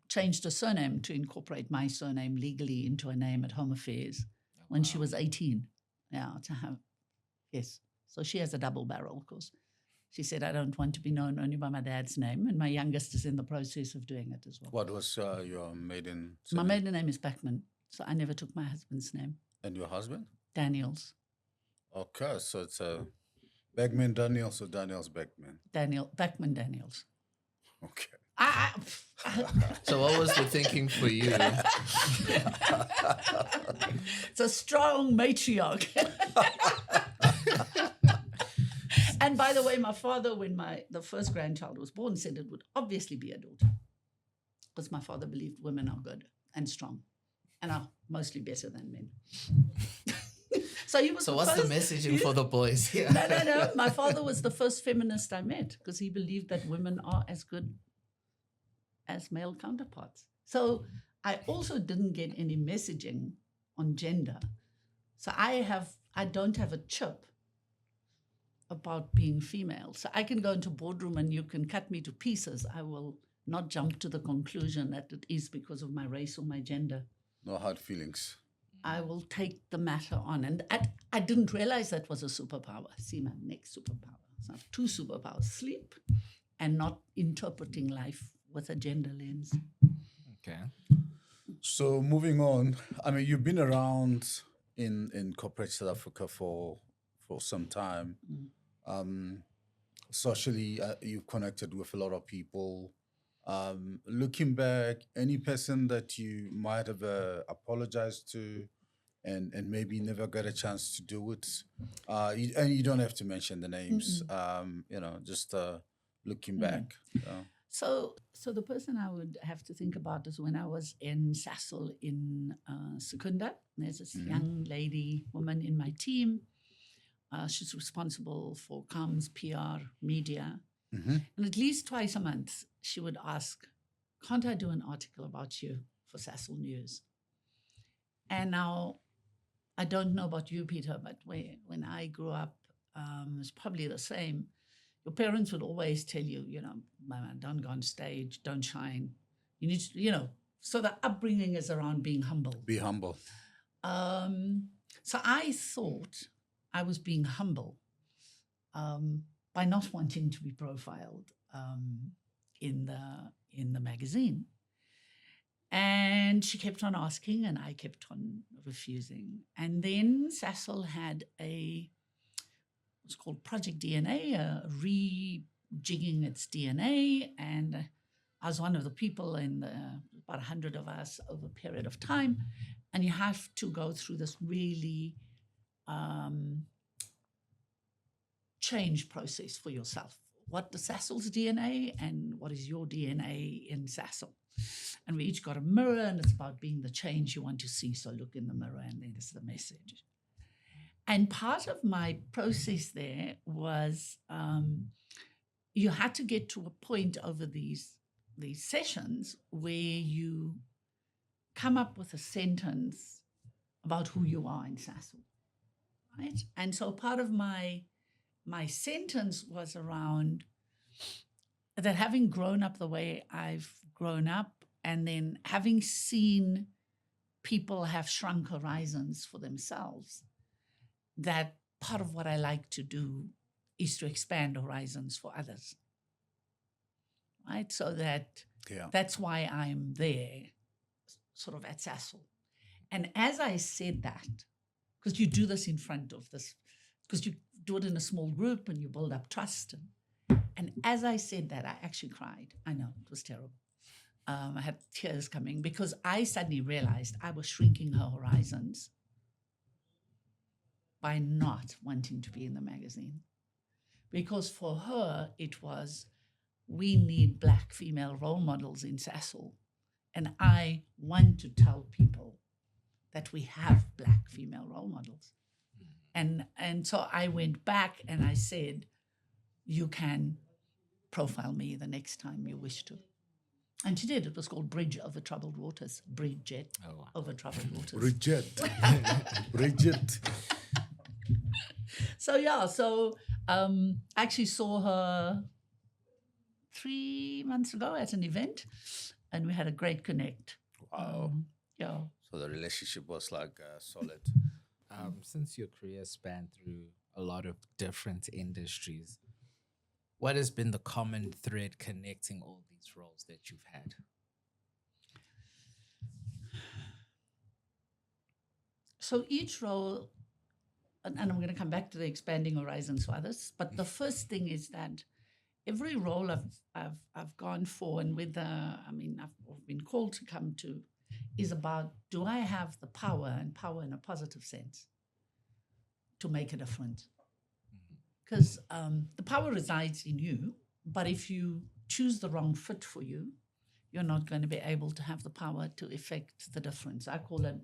changed her surname to incorporate my surname legally into her name at Home Affairs when she was 18. Yeah, to have, yes. So she has a double barrel, of course. She said, I don't want to be known only by my dad's name. And my youngest is in the process of doing it as well. What was your maiden My surname? maiden name is Backman. So I never took my husband's name. And your husband? Daniels. Okay, so it's Backman Daniels or Daniels Backman? Backman Daniels. Okay. So what was the thinking for you? It's a strong matriarch. And by the way, my father, when the first grandchild was born, said it would obviously be a daughter. Because my father believed women are good and strong and are mostly better than men. So he was. So what's the messaging for the boys here? No. My father was the first feminist I met because he believed that women are as good as male counterparts. So I also didn't get any messaging on gender. So I don't have a chip about being female. So I can go into a boardroom and you can cut me to pieces. I will not jump to the conclusion that it is because of my race or my gender. No hard feelings. I will take the matter on. And I didn't realize that was a superpower. See, my next superpower. So I have two superpowers: sleep and not interpreting life with a gender lens. Okay. So moving on, I mean, you've been around in corporate South Africa for some time. Socially, you've connected with a lot of people. Looking back, any person that you might have apologized to and maybe never got a chance to do it, and you don't have to mention the names, just looking back. So the person I would have to think about is when I was in Sasol in Secunda. There's this young woman in my team. She's responsible for comms, PR, media. And at least twice a month, she would ask, can't I do an article about you for Sasol News? And now, I don't know about you, Peter, but when I grew up, it's probably the same. Your parents would always tell you, Mama, don't go on stage, don't shine. You need to, so the upbringing is around being humble. Be humble. So I thought I was being humble by not wanting to be profiled in the magazine. And she kept on asking and I kept on refusing. And then Sasol had what's called Project DNA, rejigging its DNA. And I was one of the people in about 100 of us over a period of time. And you have to go through this really change process for yourself. What is Sasol's DNA and what is your DNA in Sasol? And we each got a mirror and it's about being the change you want to see. So look in the mirror and then it's the message. And part of my process there was you had to get to a point over these sessions where you come up with a sentence about who you are in Sasol, right? And so part of my sentence was around that having grown up the way I've grown up and then having seen people have shrunk horizons for themselves, that part of what I like to do is to expand horizons for others, right? So that's why I'm there, sort of at Sasol. And as I said that, because you do this in front of this, because you do it in a small group and you build up trust. And as I said that, I actually cried. I know, it was terrible. I had tears coming because I suddenly realized I was shrinking her horizons by not wanting to be in the magazine. Because for her, it was, we need Black female role models in Sasol. And I want to tell people that we have Black female role models. And so I went back and I said, you can profile me the next time you wish to. And she did. It was called Bridge Over Troubled Waters. Bridgette Over Troubled Waters. Bridgette. Bridgette. So yeah, I actually saw her 3 months ago at an event, and we had a great connect. Wow. Yeah. So the relationship was like solid. Since your career spanned through a lot of different industries, what has been the common thread connecting all these roles that you've had? So each role, and I'm going to come back to the expanding horizons for others, but the first thing is that every role I've gone for, and with I've been called to come to, is about, do I have the power, and power in a positive sense, to make a difference? Because the power resides in you, but if you choose the wrong fit for you, you're not going to be able to have the power to effect the difference. I call it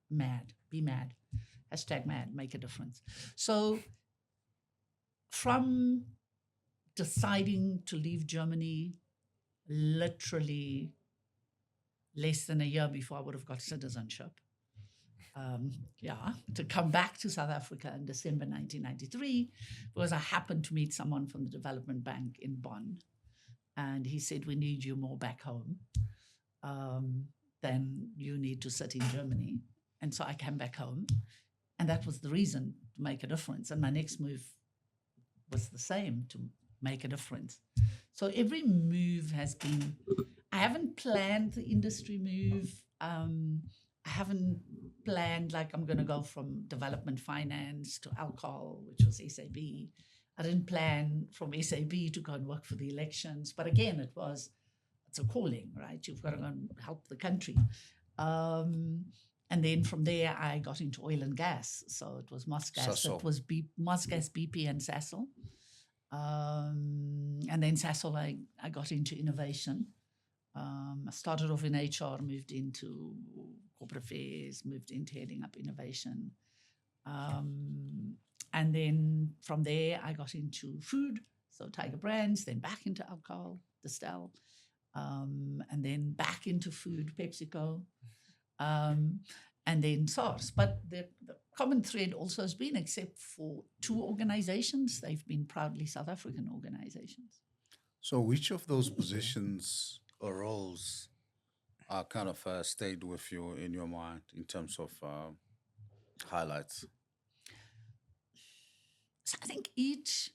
mad, be mad, #mad, make a difference. So from deciding to leave Germany literally less than a year before I would have got citizenship, to come back to South Africa in December 1993, because I happened to meet someone from the development bank in Bonn, and he said, we need you more back home than you need to sit in Germany. And so I came back home, and that was the reason, to make a difference. And my next move was the same, to make a difference. So every move has been, I haven't planned the industry move. I haven't planned, like, I'm going to go from development finance to alcohol, which was SAB. I didn't plan from SAB to go and work for the elections. But again, it's a calling, right? You've got to go and help the country. And then from there, I got into oil and gas. So it was Mosgas, it was Mosgas, BP, and Sasol. And then Sasol, I got into innovation. I started off in HR, moved into corporate affairs, moved into heading up innovation. And then from there, I got into food, so Tiger Brands, then back into alcohol, Distel, and then back into food, PepsiCo, and then SARS. But the common thread also has been, except for 2 organizations, they've been proudly South African organizations. So which of those positions or roles are kind of stayed with you in your mind in terms of highlights? So I think each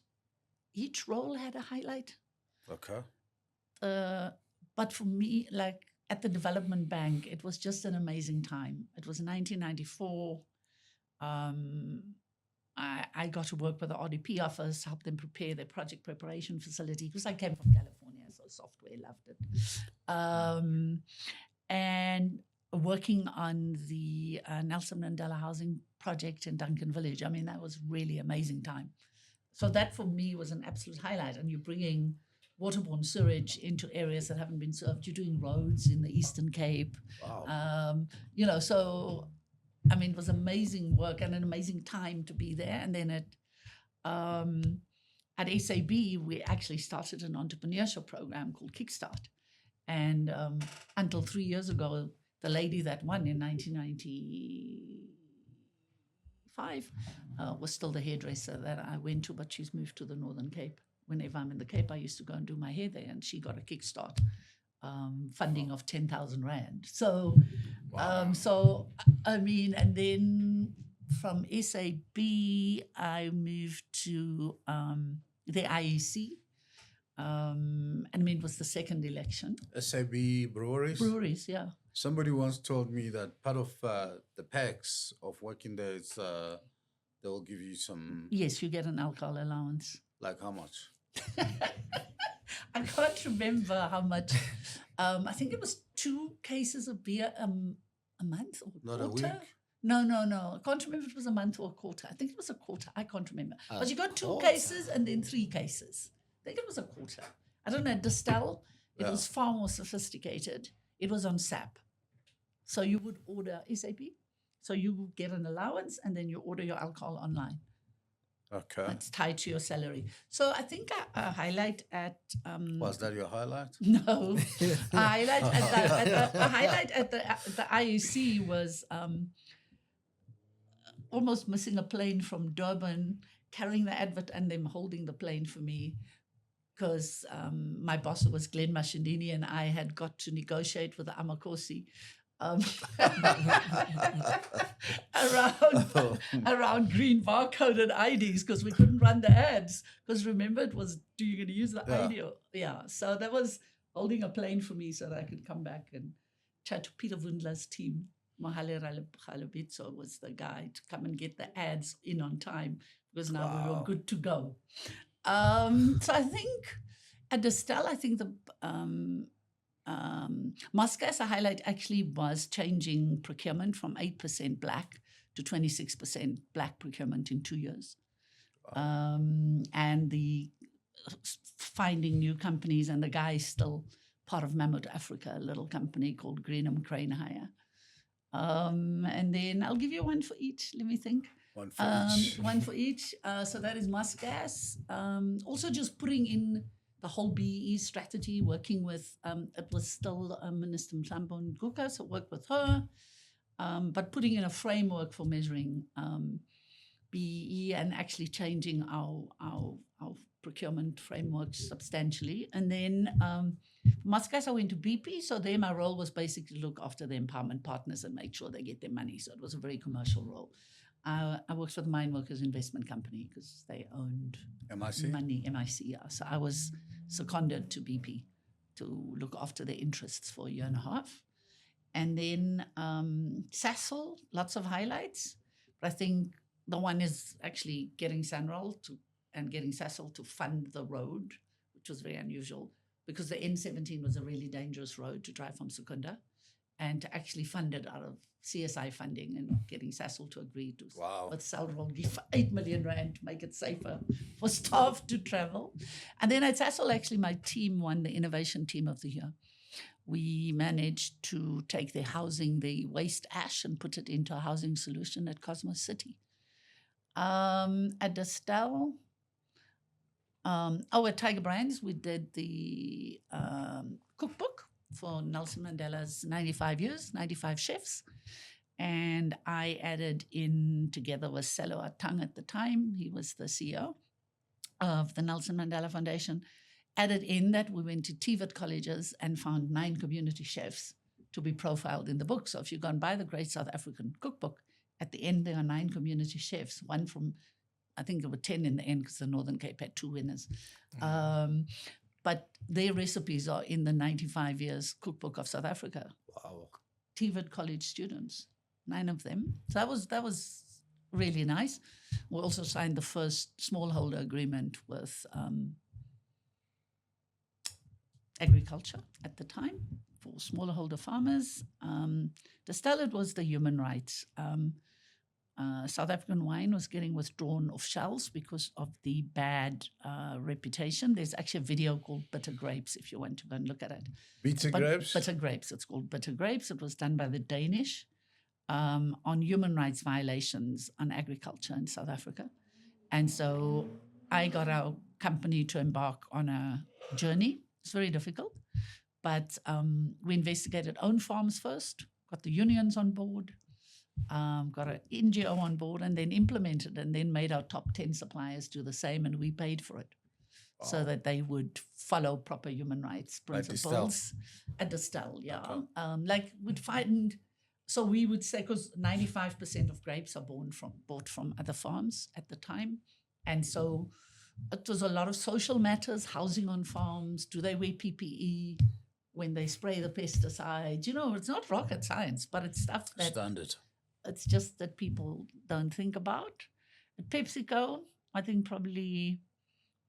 role had a highlight. Okay. But for me, like at the development bank, it was just an amazing time. It was 1994. I got to work with the RDP office, help them prepare their project preparation facility, because I came from California, so software, loved it. And working on the Nelson Mandela housing project in Duncan Village. I mean, that was really amazing time. So that for me was an absolute highlight. And you're bringing waterborne sewage into areas that haven't been served. You're doing roads in the Eastern Cape. Wow. So, I mean, it was amazing work and an amazing time to be there. And then at SAB, we actually started an entrepreneurship program called Kickstart. And until 3 years ago, the lady that won in 1995 was still the hairdresser that I went to, but she's moved to the Northern Cape. Whenever I'm in the Cape, I used to go and do my hair there, and she got a Kickstart funding of 10,000 Rand. So, I mean, and then from SAB, I moved to the IEC. And I mean, it was the second election. SAB Breweries? Breweries, yeah. Somebody once told me that part of the perks of working there is they will give you some... Yes, you get an alcohol allowance. Like how much? I can't remember how much. I think it was 2 cases of beer a month or a Not quarter. a week? No. I can't remember if it was a month or a quarter. I think it was a quarter. I can't remember. But you got 2 quarter. cases and then 3 cases. I think it was a quarter. I don't know. Distel, it was far more sophisticated. It was on SAP. So you would order SAP. So you would get an allowance and then you order your alcohol online. Okay. It's tied to your salary. So I think a highlight at Was that your highlight? no, a highlight at the IEC was almost missing a plane from Durban, carrying the advert and them holding the plane for me, because my boss was Glenn Mashandini and I had got to negotiate with the Amakosi around green barcoded IDs, because we couldn't run the ads, because remember it was, do you going to use the ID? So that was holding a plane for me so that I could come back and chat to Peter Wundler's team. Mohale Ralebitso was the guy to come and get the ads in on time, because now we were good to go. So I think at Distel, I think the Muscat's highlight actually was changing procurement from 8% black to 26% black procurement in 2 years. And the finding new companies, and the guy is still part of Mammoth Africa, a little company called Greenham Crane Hire. And then I'll give you one for each. Let me think. One for each. One for each. So that is Muscat's. Also just putting in the whole BEE strategy, working with, it was still Minister Mhlambo Nguka, so worked with her, but putting in a framework for measuring BEE and actually changing our procurement framework substantially. And then Muscat's, I went to BP, so there my role was basically look after the empowerment partners and make sure they get their money. So it was a very commercial role. I worked for the Mine Workers Investment Company because they owned MIC, yeah. So I was seconded to BP to look after their interests for a year and a half. And then Sasol, lots of highlights. But I think the one is actually getting Sanral and getting Sasol to fund the road, which was very unusual, because the N17 was a really dangerous road to drive from Secunda, and to actually fund it out of CSI funding and getting Sasol to agree to with Sanral give 8 million rand to make it safer for staff to travel. And then at Sasol, actually, my team won the Innovation Team of the Year. We managed to take their housing, the waste ash, and put it into a housing solution at Cosmos City. At Distel, at Tiger Brands, we did the cookbook for Nelson Mandela's 95 years, 95 chefs. And I added in, together with Selo Atang at the time, he was the CEO of the Nelson Mandela Foundation, added in that we went to TVET colleges and found 9 community chefs to be profiled in the book. So if you go and buy the Great South African Cookbook, at the end there are 9 community chefs, one from, I think there were 10 in the end because the Northern Cape had 2 winners. But their recipes are in the 95 years Cookbook of South Africa. Wow. TVET college students, 9 of them. So that was really nice. We also signed the first smallholder agreement with agriculture at the time for smallholder farmers. Distel, it was the human rights. South African wine was getting withdrawn off shelves because of the bad reputation. There's actually a video called Bitter Grapes if you want to go and look at it. Bitter Grapes? Bitter Grapes. It's called Bitter Grapes. It was done by the Danish on human rights violations on agriculture in South Africa. And so I got our company to embark on a journey. It's very difficult, but we investigated own farms first, got the unions on board, got an NGO on board, and then implemented and then made our top 10 suppliers do the same, and we paid for it so that they would follow proper human rights principles. At Distel, yeah. Okay. Like we'd find, so we would say, because 95% of grapes are bought from other farms at the time, and so it was a lot of social matters, housing on farms, do they wear PPE when they spray the pesticides? You know, it's not rocket science, but it's stuff that... Standard. It's just that people don't think about. At PepsiCo, I think probably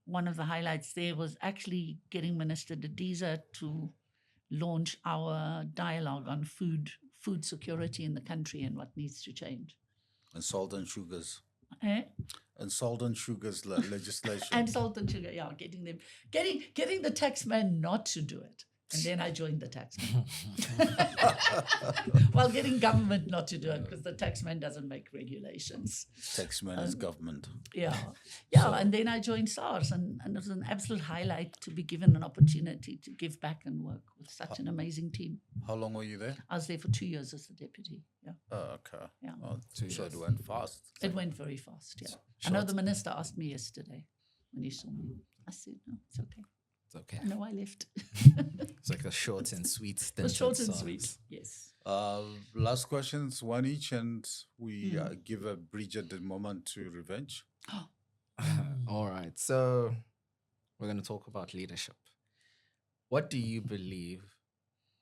one of the highlights there was actually getting Minister Didiza to launch our dialogue on food security in the country and what needs to change. And salt and sugars. Eh? And salt and sugars legislation. And salt and sugar, yeah, getting the taxman not to do it. And then I joined the taxman. While getting government not to do it because the taxman doesn't make regulations. Taxman is government. Yeah. So- And then I joined SARS, and it was an absolute highlight to be given an opportunity to give back and work with such an amazing team. How long were you there? I was there for 2 years as the deputy. Yeah. Oh, okay. Yeah. Oh, 2 so years. it went fast. It went very fast, yeah. I know the minister asked me yesterday when he saw me. I said, no, it's okay. It's okay. I know I left. It's like a short and sweet It stint. was short at and SARS. sweet, yes. Last questions, one each, and we give Bridgette the moment to revenge. All right. So we're going to talk about leadership. What do you believe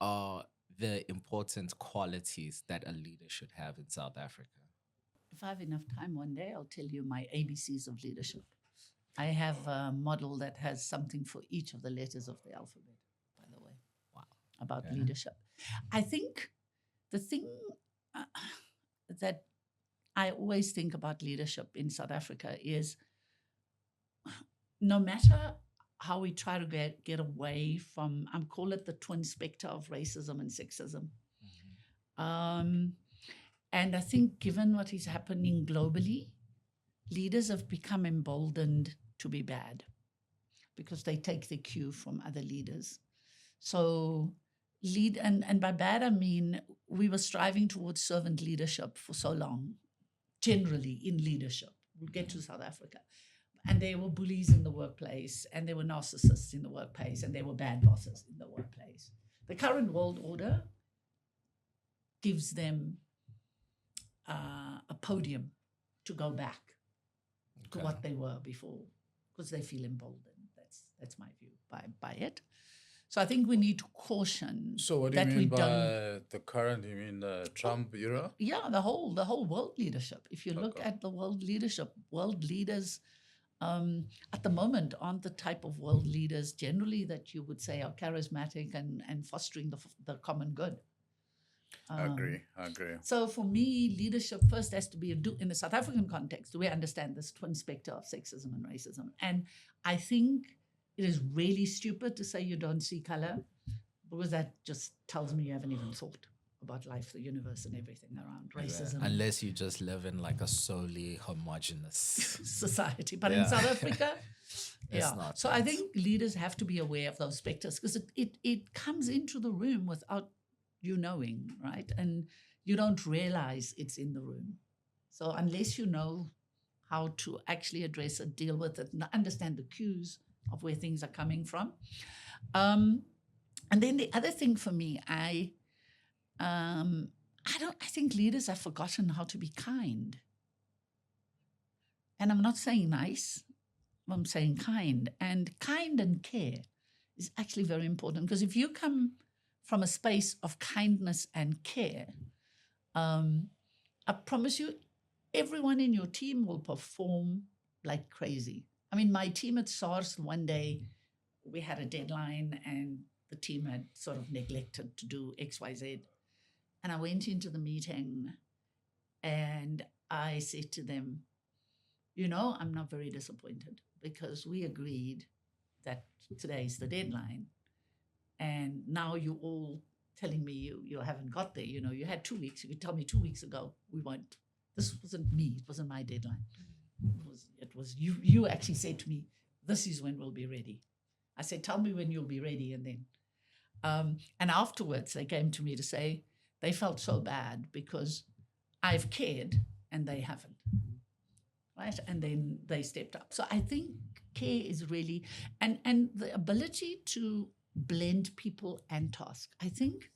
are the important qualities that a leader should have in South Africa? If I have enough time one day, I'll tell you my ABCs of leadership. I have a model that has something for each of the letters of the alphabet, by the way. Wow. About Okay. leadership. I think the thing that I always think about leadership in South Africa is no matter how we try to get away from, I call it the twin spectre of racism and sexism. And I think given what is happening globally, leaders have become emboldened to be bad because they take the cue from other leaders. So lead, and by bad, I mean, we were striving towards servant leadership for so long, generally in leadership. We'll get to South Africa. And there were bullies in the workplace, and there were narcissists in the workplace, and there were bad bosses in the workplace. The current world order gives them a podium to go back to what they were before, because they feel emboldened. That's my view by it. So I think we need to caution. So what do you that mean we by don't. the current? You mean the Trump era? Yeah, the whole world leadership. If you look Okay. at the world leadership, world leaders at the moment aren't the type of world leaders generally that you would say are charismatic and fostering the common good. I agree. So for me, leadership first has to be in the South African context. Do we understand this twin spectre of sexism and racism? And I think it is really stupid to say you don't see color, because that just tells me you haven't even thought about life, the universe, and everything around racism. Unless you just live in like a solely homogenous society. But in Yeah. South Africa, It's yeah. not So I that. think leaders have to be aware of those specters, because it comes into the room without you knowing, right? And you don't realize it's in the room. So unless you know how to actually address it, deal with it, and understand the cues of where things are coming from. And then the other thing for me, I think leaders have forgotten how to be kind. And I'm not saying nice, I'm saying kind. And kind and care is actually very important, because if you come from a space of kindness and care, I promise you, everyone in your team will perform like crazy. I mean, my team at SARS, one day we had a deadline and the team had sort of neglected to do X, Y, Z. And I went into the meeting and I said to them, I'm not very disappointed, because we agreed that today is the deadline. And now you're all telling me you haven't got there. You had 2 weeks. You could tell me 2 weeks ago we weren't. This wasn't me. It wasn't my deadline. It was you. You actually said to me, "This is when we'll be ready." I said, "Tell me when you'll be ready," and then. And afterwards, they came to me to say they felt so bad because I've cared and they haven't. Right? And then they stepped up. So I think care is really, and the ability to blend people and task. I think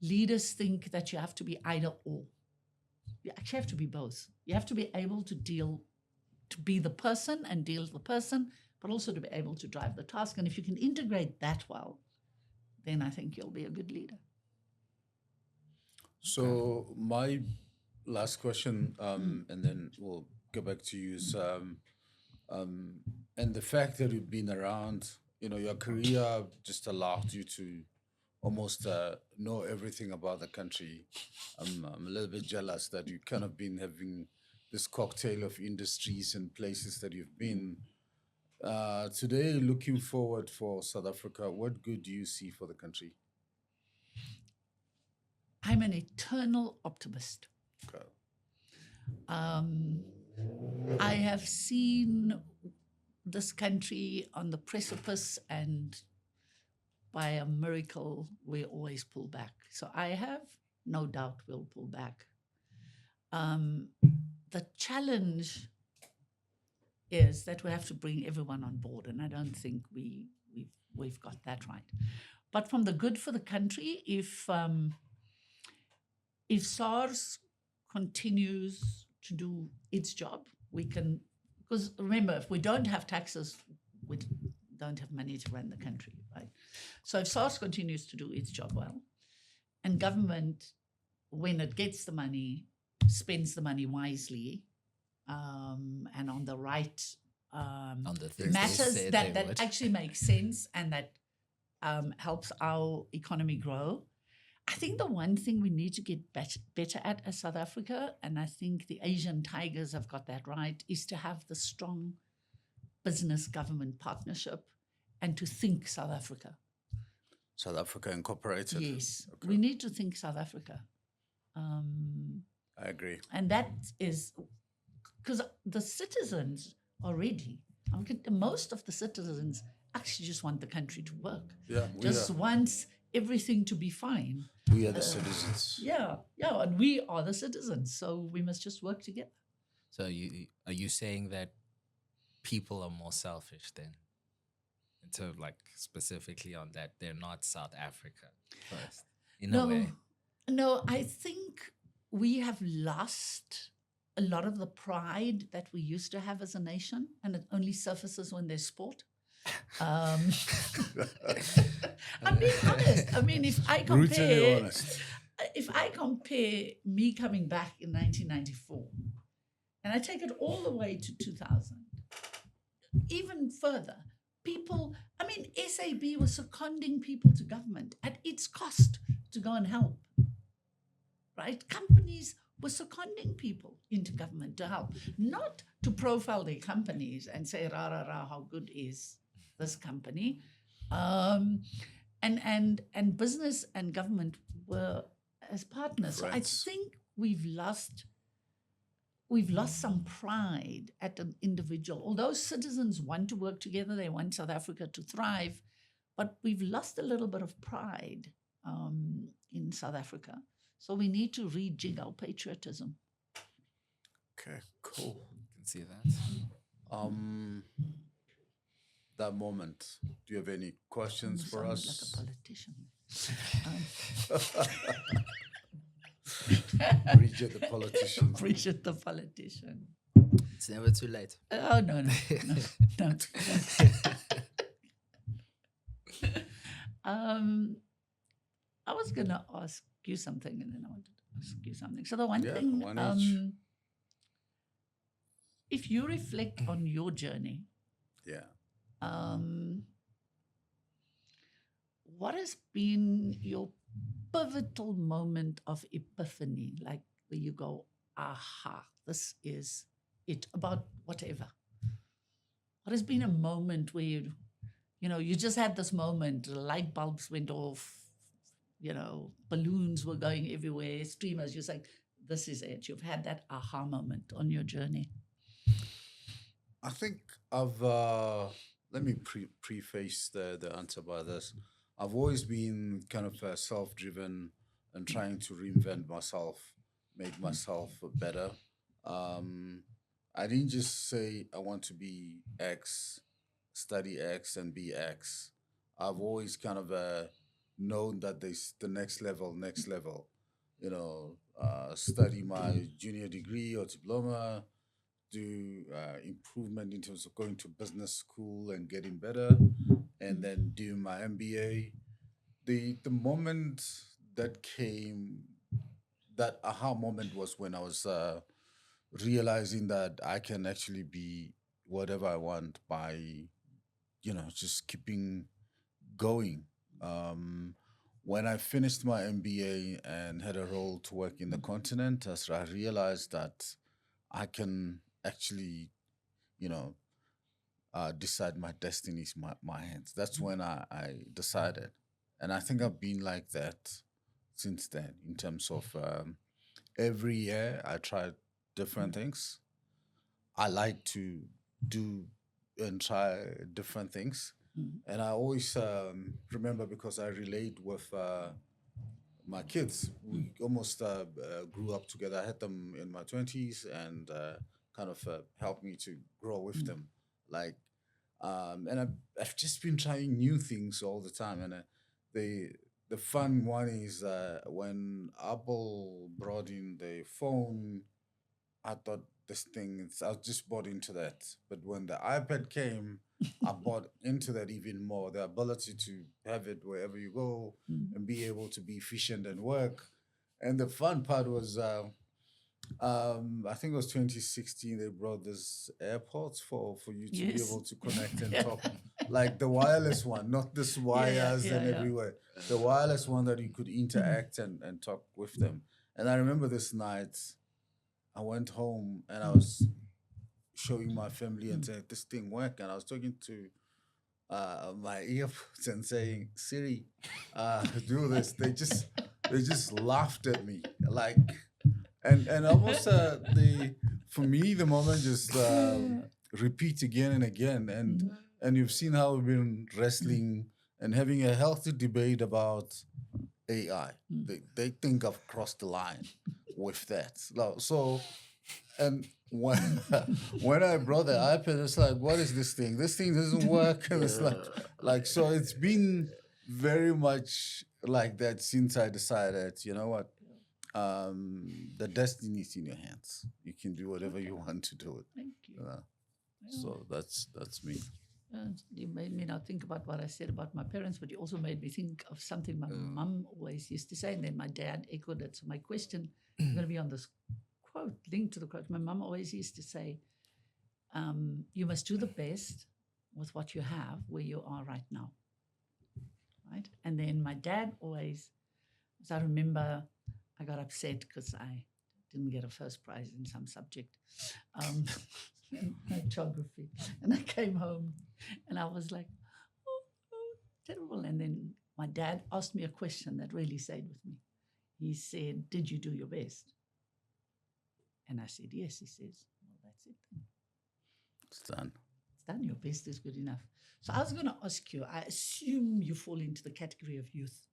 leaders think that you have to be either or. You actually have to be both. You have to be able to be the person and deal with the person, but also to be able to drive the task. And if you can integrate that well, then I think you'll be a good leader. So my last question, and then we'll go back to you, is, and the fact that you've been around, your career just allowed you to almost know everything about the country. I'm a little bit jealous that you kind of been having this cocktail of industries and places that you've been. Today, looking forward for South Africa, what good do you see for the country? I'm an eternal optimist. Okay. I have seen this country on the precipice, and by a miracle, we always pull back. So I have no doubt we'll pull back. The challenge is that we have to bring everyone on board, and I don't think we've got that right. But from the good for the country, if SARS continues to do its job, we can, because remember, if we don't have taxes, we don't have money to run the country, right? So if SARS continues to do its job well, and government, when it gets the money, spends the money wisely, and on the right On the things they matters said that they would. actually make sense and that helps our economy grow. I think the one thing we need to get better at as South Africa, and I think the Asian Tigers have got that right, is to have the strong business-government partnership and to think South Africa. South Africa Incorporated. Yes, Okay. we need to think South Africa. I agree. And that is because the citizens already, most of the citizens actually just want the country to work. Yeah, Just wants everything to be fine. we are the citizens. Yeah, and we are the citizens, so we must just work together. So are you saying that people are more selfish then? So like specifically on that, they're not South Africa first, in a way. No, I think we have lost a lot of the pride that we used to have as a nation, and it only surfaces when there's sport. I'm being honest. I mean, Brutally honest. if I compare me coming back in 1994, and I take it all the way to 2000, even further, SAB was seconding people to government at its cost to go and help, right? Companies were seconding people into government to help, not to profile their companies and say, rah, rah, rah, how good is this company? And business and government were as partners. So I think we've lost some pride at an individual. Although citizens want to work together, they want South Africa to thrive, but we've lost a little bit of pride in South Africa. So we need to rejig our patriotism. Okay, cool. You can see that. That moment. Do you have any questions for Sound us? like a politician. Bridgette the politician. Bridgette the politician. It's never too late. Oh, no. I was going to ask you something, and then I wanted to ask you something. So the one thing, if you reflect on your journey, what has been your pivotal moment of epiphany, like where you go, aha, this is it, about whatever? What has been a moment where you just had this moment, light bulbs went off, balloons were going everywhere, streamers, you're saying, this is it. You've had that aha moment on your journey. I think let me preface the answer by this. I've always been kind of self-driven and trying to reinvent myself, make myself better. I didn't just say I want to be X, study X, and be X. I've always kind of known that there's the next level. Study my junior degree or diploma, do improvement in terms of going to business school and getting better, and then do my MBA. The moment that came, that aha moment was when I was realizing that I can actually be whatever I want by, just keeping going. When I finished my MBA and had a role to work in the continent, as I realized that I can actually, decide my destiny is my hands. That's when I decided. And I think I've been like that since then in terms of every year I try different things. I like to do and try different things. And I always remember because I relate with my kids. We almost grew up together. I had them in my 20s and kind of helped me to grow with them. Like, and I've just been trying new things all the time. And the fun one is when Apple brought in the phone, I thought this thing, I just bought into that. But when the iPad came, I bought into that even more. The ability to have it wherever you go and be able to be efficient and work. And the fun part was, I think it was 2016, they brought this AirPods for you to be able to connect and talk. Like the wireless one, not this wires and everywhere. The wireless one that you could interact and talk with them. And I remember this night, I went home and I was showing my family and saying, this thing work. And I was talking to my earbuds and saying, Siri, do this. They just laughed at me. Like, and almost for me, the moment just repeat again and again. And you've seen how we've been wrestling and having a healthy debate about AI. They think I've crossed the line with that. So, and when I brought the iPad, it's like, what is this thing? This thing doesn't work. And it's like, so it's been very much like that since I decided, you know what? The destiny is in your hands. You can do whatever you want to do it. Thank you. So that's me. You made me now think about what I said about my parents, but you also made me think of something my mum always used to say, and then my dad echoed it. So my question is going to be on this quote, linked to the quote. My mum always used to say, you must do the best with what you have where you are right now. Right? And then my dad always, as I remember, I got upset because I didn't get a first prize in some subject, geography. And I came home and I was like, oh, terrible. And then my dad asked me a question that really stayed with me. He said, did you do your best? And I said, yes. He says, well, that's it then. It's done. It's done. Your best is good enough. So I was going to ask you, I assume you fall into the category of youth.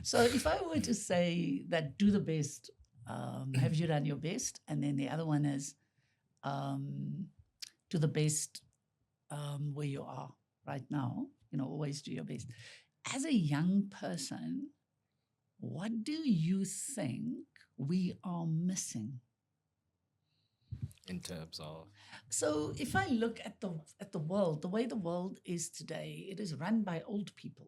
So if I were to say that do the best, have you done your best? And then the other one is do the best where you are right now, always do your best. As a young person, what do you think we are missing? In terms of? So if I look at the world, the way the world is today, it is run by old people.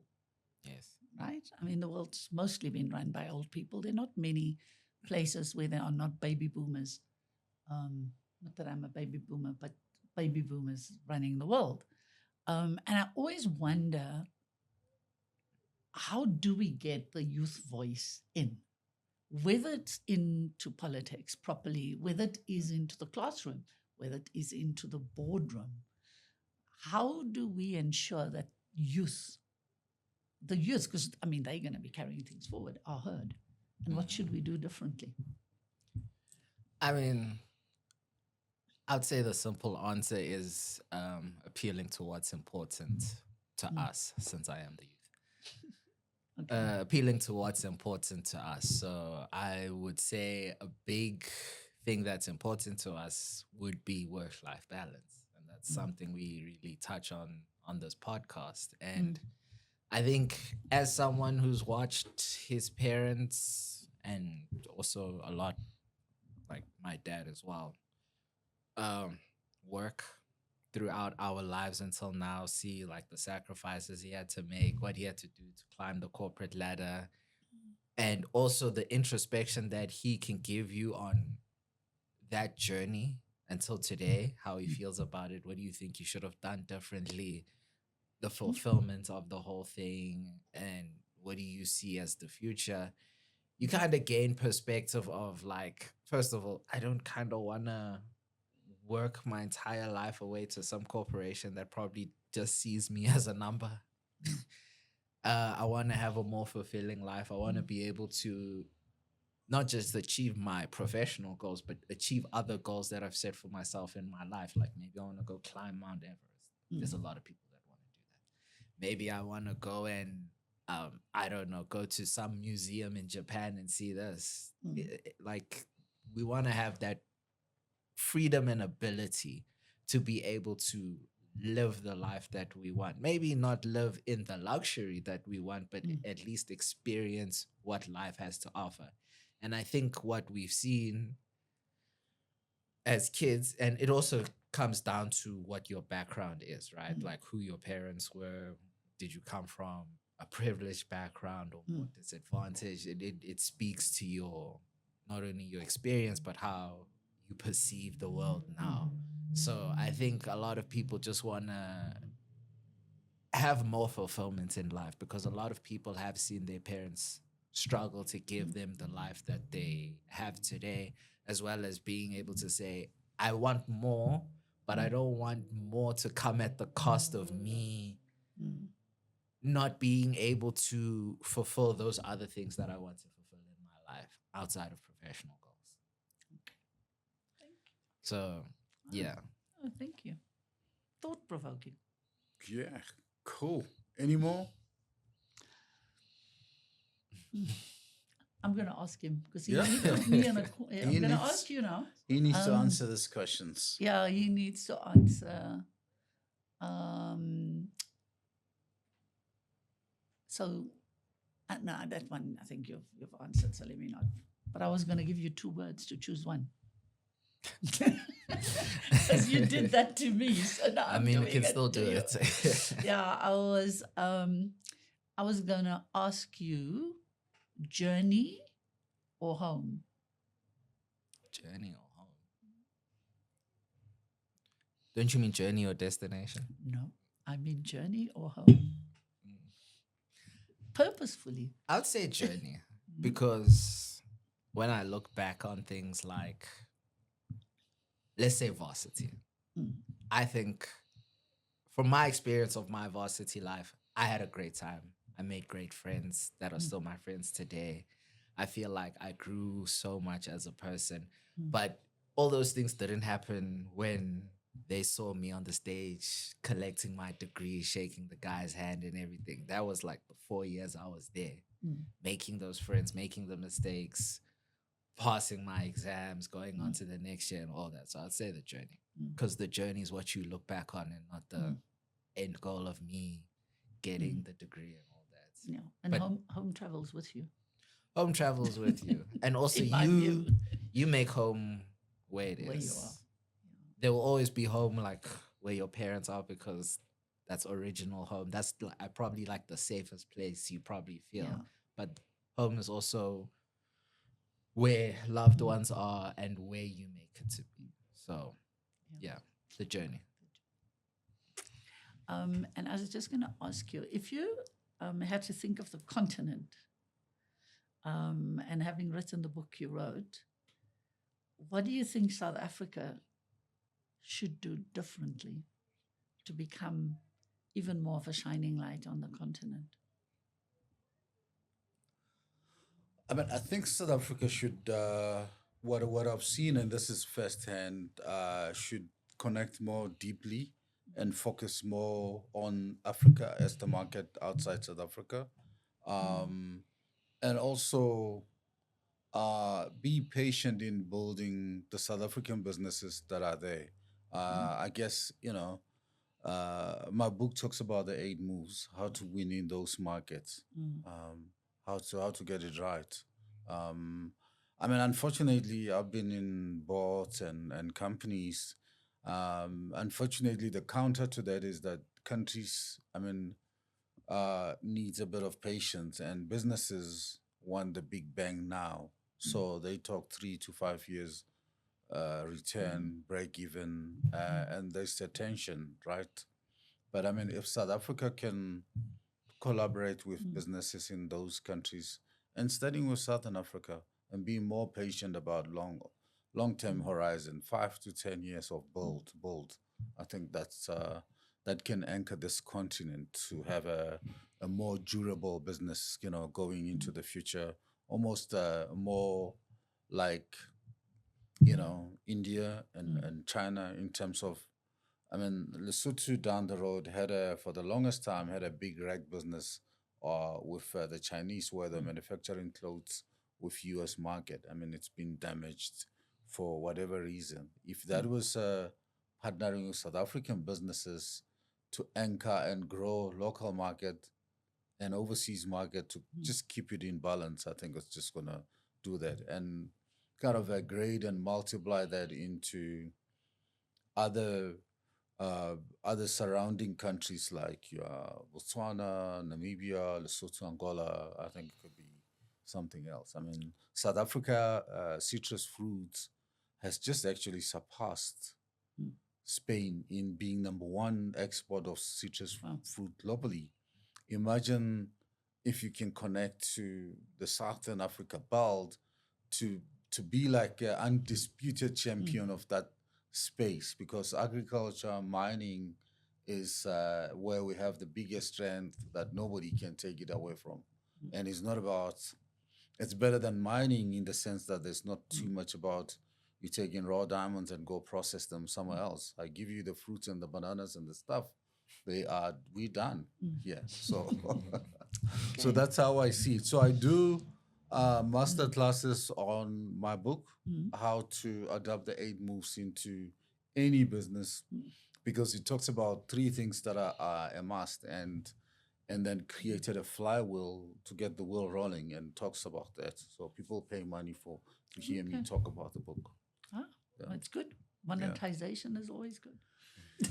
Yes. Right? I mean, the world's mostly been run by old people. There are not many places where there are not baby boomers. Not that I'm a baby boomer, but baby boomers running the world. And I always wonder, how do we get the youth voice in? Whether it's into politics properly, whether it is into the classroom, whether it is into the boardroom. How do we ensure that the youth, because, they're going to be carrying things forward, are heard? And what should we do differently? I'd say the simple answer is appealing to what's important to us, since I am the youth. Okay. Appealing to what's important to us. So I would say a big thing that's important to us would be work-life balance. And that's something we really touch on this podcast. And I think as someone who's watched his parents and also a lot like my dad as well, work throughout our lives until now, see like the sacrifices he had to make, what he had to do to climb the corporate ladder, and also the introspection that he can give you on that journey until today, how he feels about it, what do you think you should have done differently, the fulfillment of the whole thing, and what do you see as the future. You kind of gain perspective of like, first of all, I don't kind of want to work my entire life away to some corporation that probably just sees me as a number. I want to have a more fulfilling life. I want to be able to not just achieve my professional goals, but achieve other goals that I've set for myself in my life. Like maybe I want to go climb Mount Everest. There's a lot of people that want to do that. Maybe I want to go and, I don't know, go to some museum in Japan and see this. Like, we want to have that freedom and ability to be able to live the life that we want. Maybe not live in the luxury that we want, but at least experience what life has to offer. And I think what we've seen as kids, and it also comes down to what your background is, right? Like who your parents were. Did you come from a privileged background or more disadvantaged? It speaks to your, not only your experience, but how you perceive the world now. So I think a lot of people just want to have more fulfillment in life, because a lot of people have seen their parents struggle to give them the life that they have today, as well as being able to say, I want more, but I don't want more to come at the cost of me not being able to fulfill those other things that I want to fulfill in my life outside of professional goals. So, yeah. Oh, thank you. Thought-provoking. Yeah, cool. Any more? I'm going to ask him because he Yeah. put me in a corner. I'm He going to needs- ask you now. He needs to answer these questions. Yeah, he needs to answer. So, no, that one I think you've answered, so let me not. But I was going to give you 2 words to choose one. Because you did that to me. So now I mean, we can doing still to do you. it. Yeah, I was going to ask you journey or home. Journey or home? Don't you mean journey or destination? No, I mean journey or home. Purposefully. I would say journey, because when I look back on things like, let's say varsity, I think from my experience of my varsity life, I had a great time. I made great friends that are still my friends today. I feel like I grew so much as a person, but all those things didn't happen when they saw me on the stage collecting my degree, shaking the guy's hand and everything. That was like the 4 years I was there, making those friends, making the mistakes, passing my exams, going on to the next year and all that. So I'd say the journey, because the journey is what you look back on and not the end goal of me getting the degree and all that. Yeah, and But- home travels with you. Home travels with you. And also In my view. you make home where it is. Where you are. There will always be home like where your parents are, because that's original home. That's probably like the safest place you probably feel. Yeah. But home is also where loved ones are and where you make it to be. So, yeah, the journey. And I was just going to ask you, if you had to think of the continent, and having written the book you wrote, what do you think South Africa should do differently to become even more of a shining light on the continent? I mean, I think South Africa should, what I've seen, and this is firsthand, should connect more deeply and focus more on Africa as the market outside South Africa. And also be patient in building the South African businesses that are there. I guess, my book talks about the 8 moves, how to win in those markets, how to get it right. I mean, unfortunately, I've been in boards and companies. Unfortunately, the counter to that is that countries, needs a bit of patience, and businesses want the big bang now. So they talk 3 to 5 years return, break even, and there's the tension, right? But I mean, if South Africa can collaborate with businesses in those countries, and starting with Southern Africa, and be more patient about long-term horizon, 5 to 10 years of build. I think that can anchor this continent to have a more durable business, going into the future, almost more like, India and China in terms of, I mean, Lesotho down the road for the longest time, had a big rag business with the Chinese, where they're manufacturing clothes with US market. I mean, it's been damaged for whatever reason. If that was partnering with South African businesses to anchor and grow local market and overseas market to just keep it in balance, I think it's just gonna do that and kind of grade and multiply that into other other surrounding countries like Botswana, Namibia, Lesotho, Angola. I think it could be something else. I mean, South Africa citrus fruits has just actually surpassed Spain in being number one export of citrus fruit globally. Imagine if you can connect to the Southern Africa belt to be like an undisputed champion of that space, because agriculture, mining is where we have the biggest strength that nobody can take it away from. And it's not about, it's better than mining in the sense that there's not too much about you taking raw diamonds and go process them somewhere else. I give you the fruits and the bananas and the stuff. We're done here. So, so that's how I see it. So I do master classes on my book, how to adapt the 8 moves into any business, because it talks about 3 things that are a must, and then created a flywheel to get the wheel rolling, and talks about that. So people pay money to hear me talk about the book. That's good. Monetization is always good.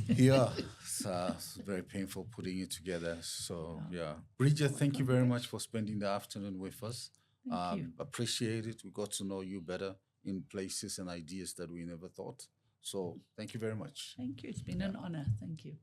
Yeah, it's very painful putting it together. So Bridgette, thank you very much for spending the afternoon with us. Thank you. Appreciate it. We got to know you better in places and ideas that we never thought. So thank you very much. Thank you. It's been an honor. Thank you.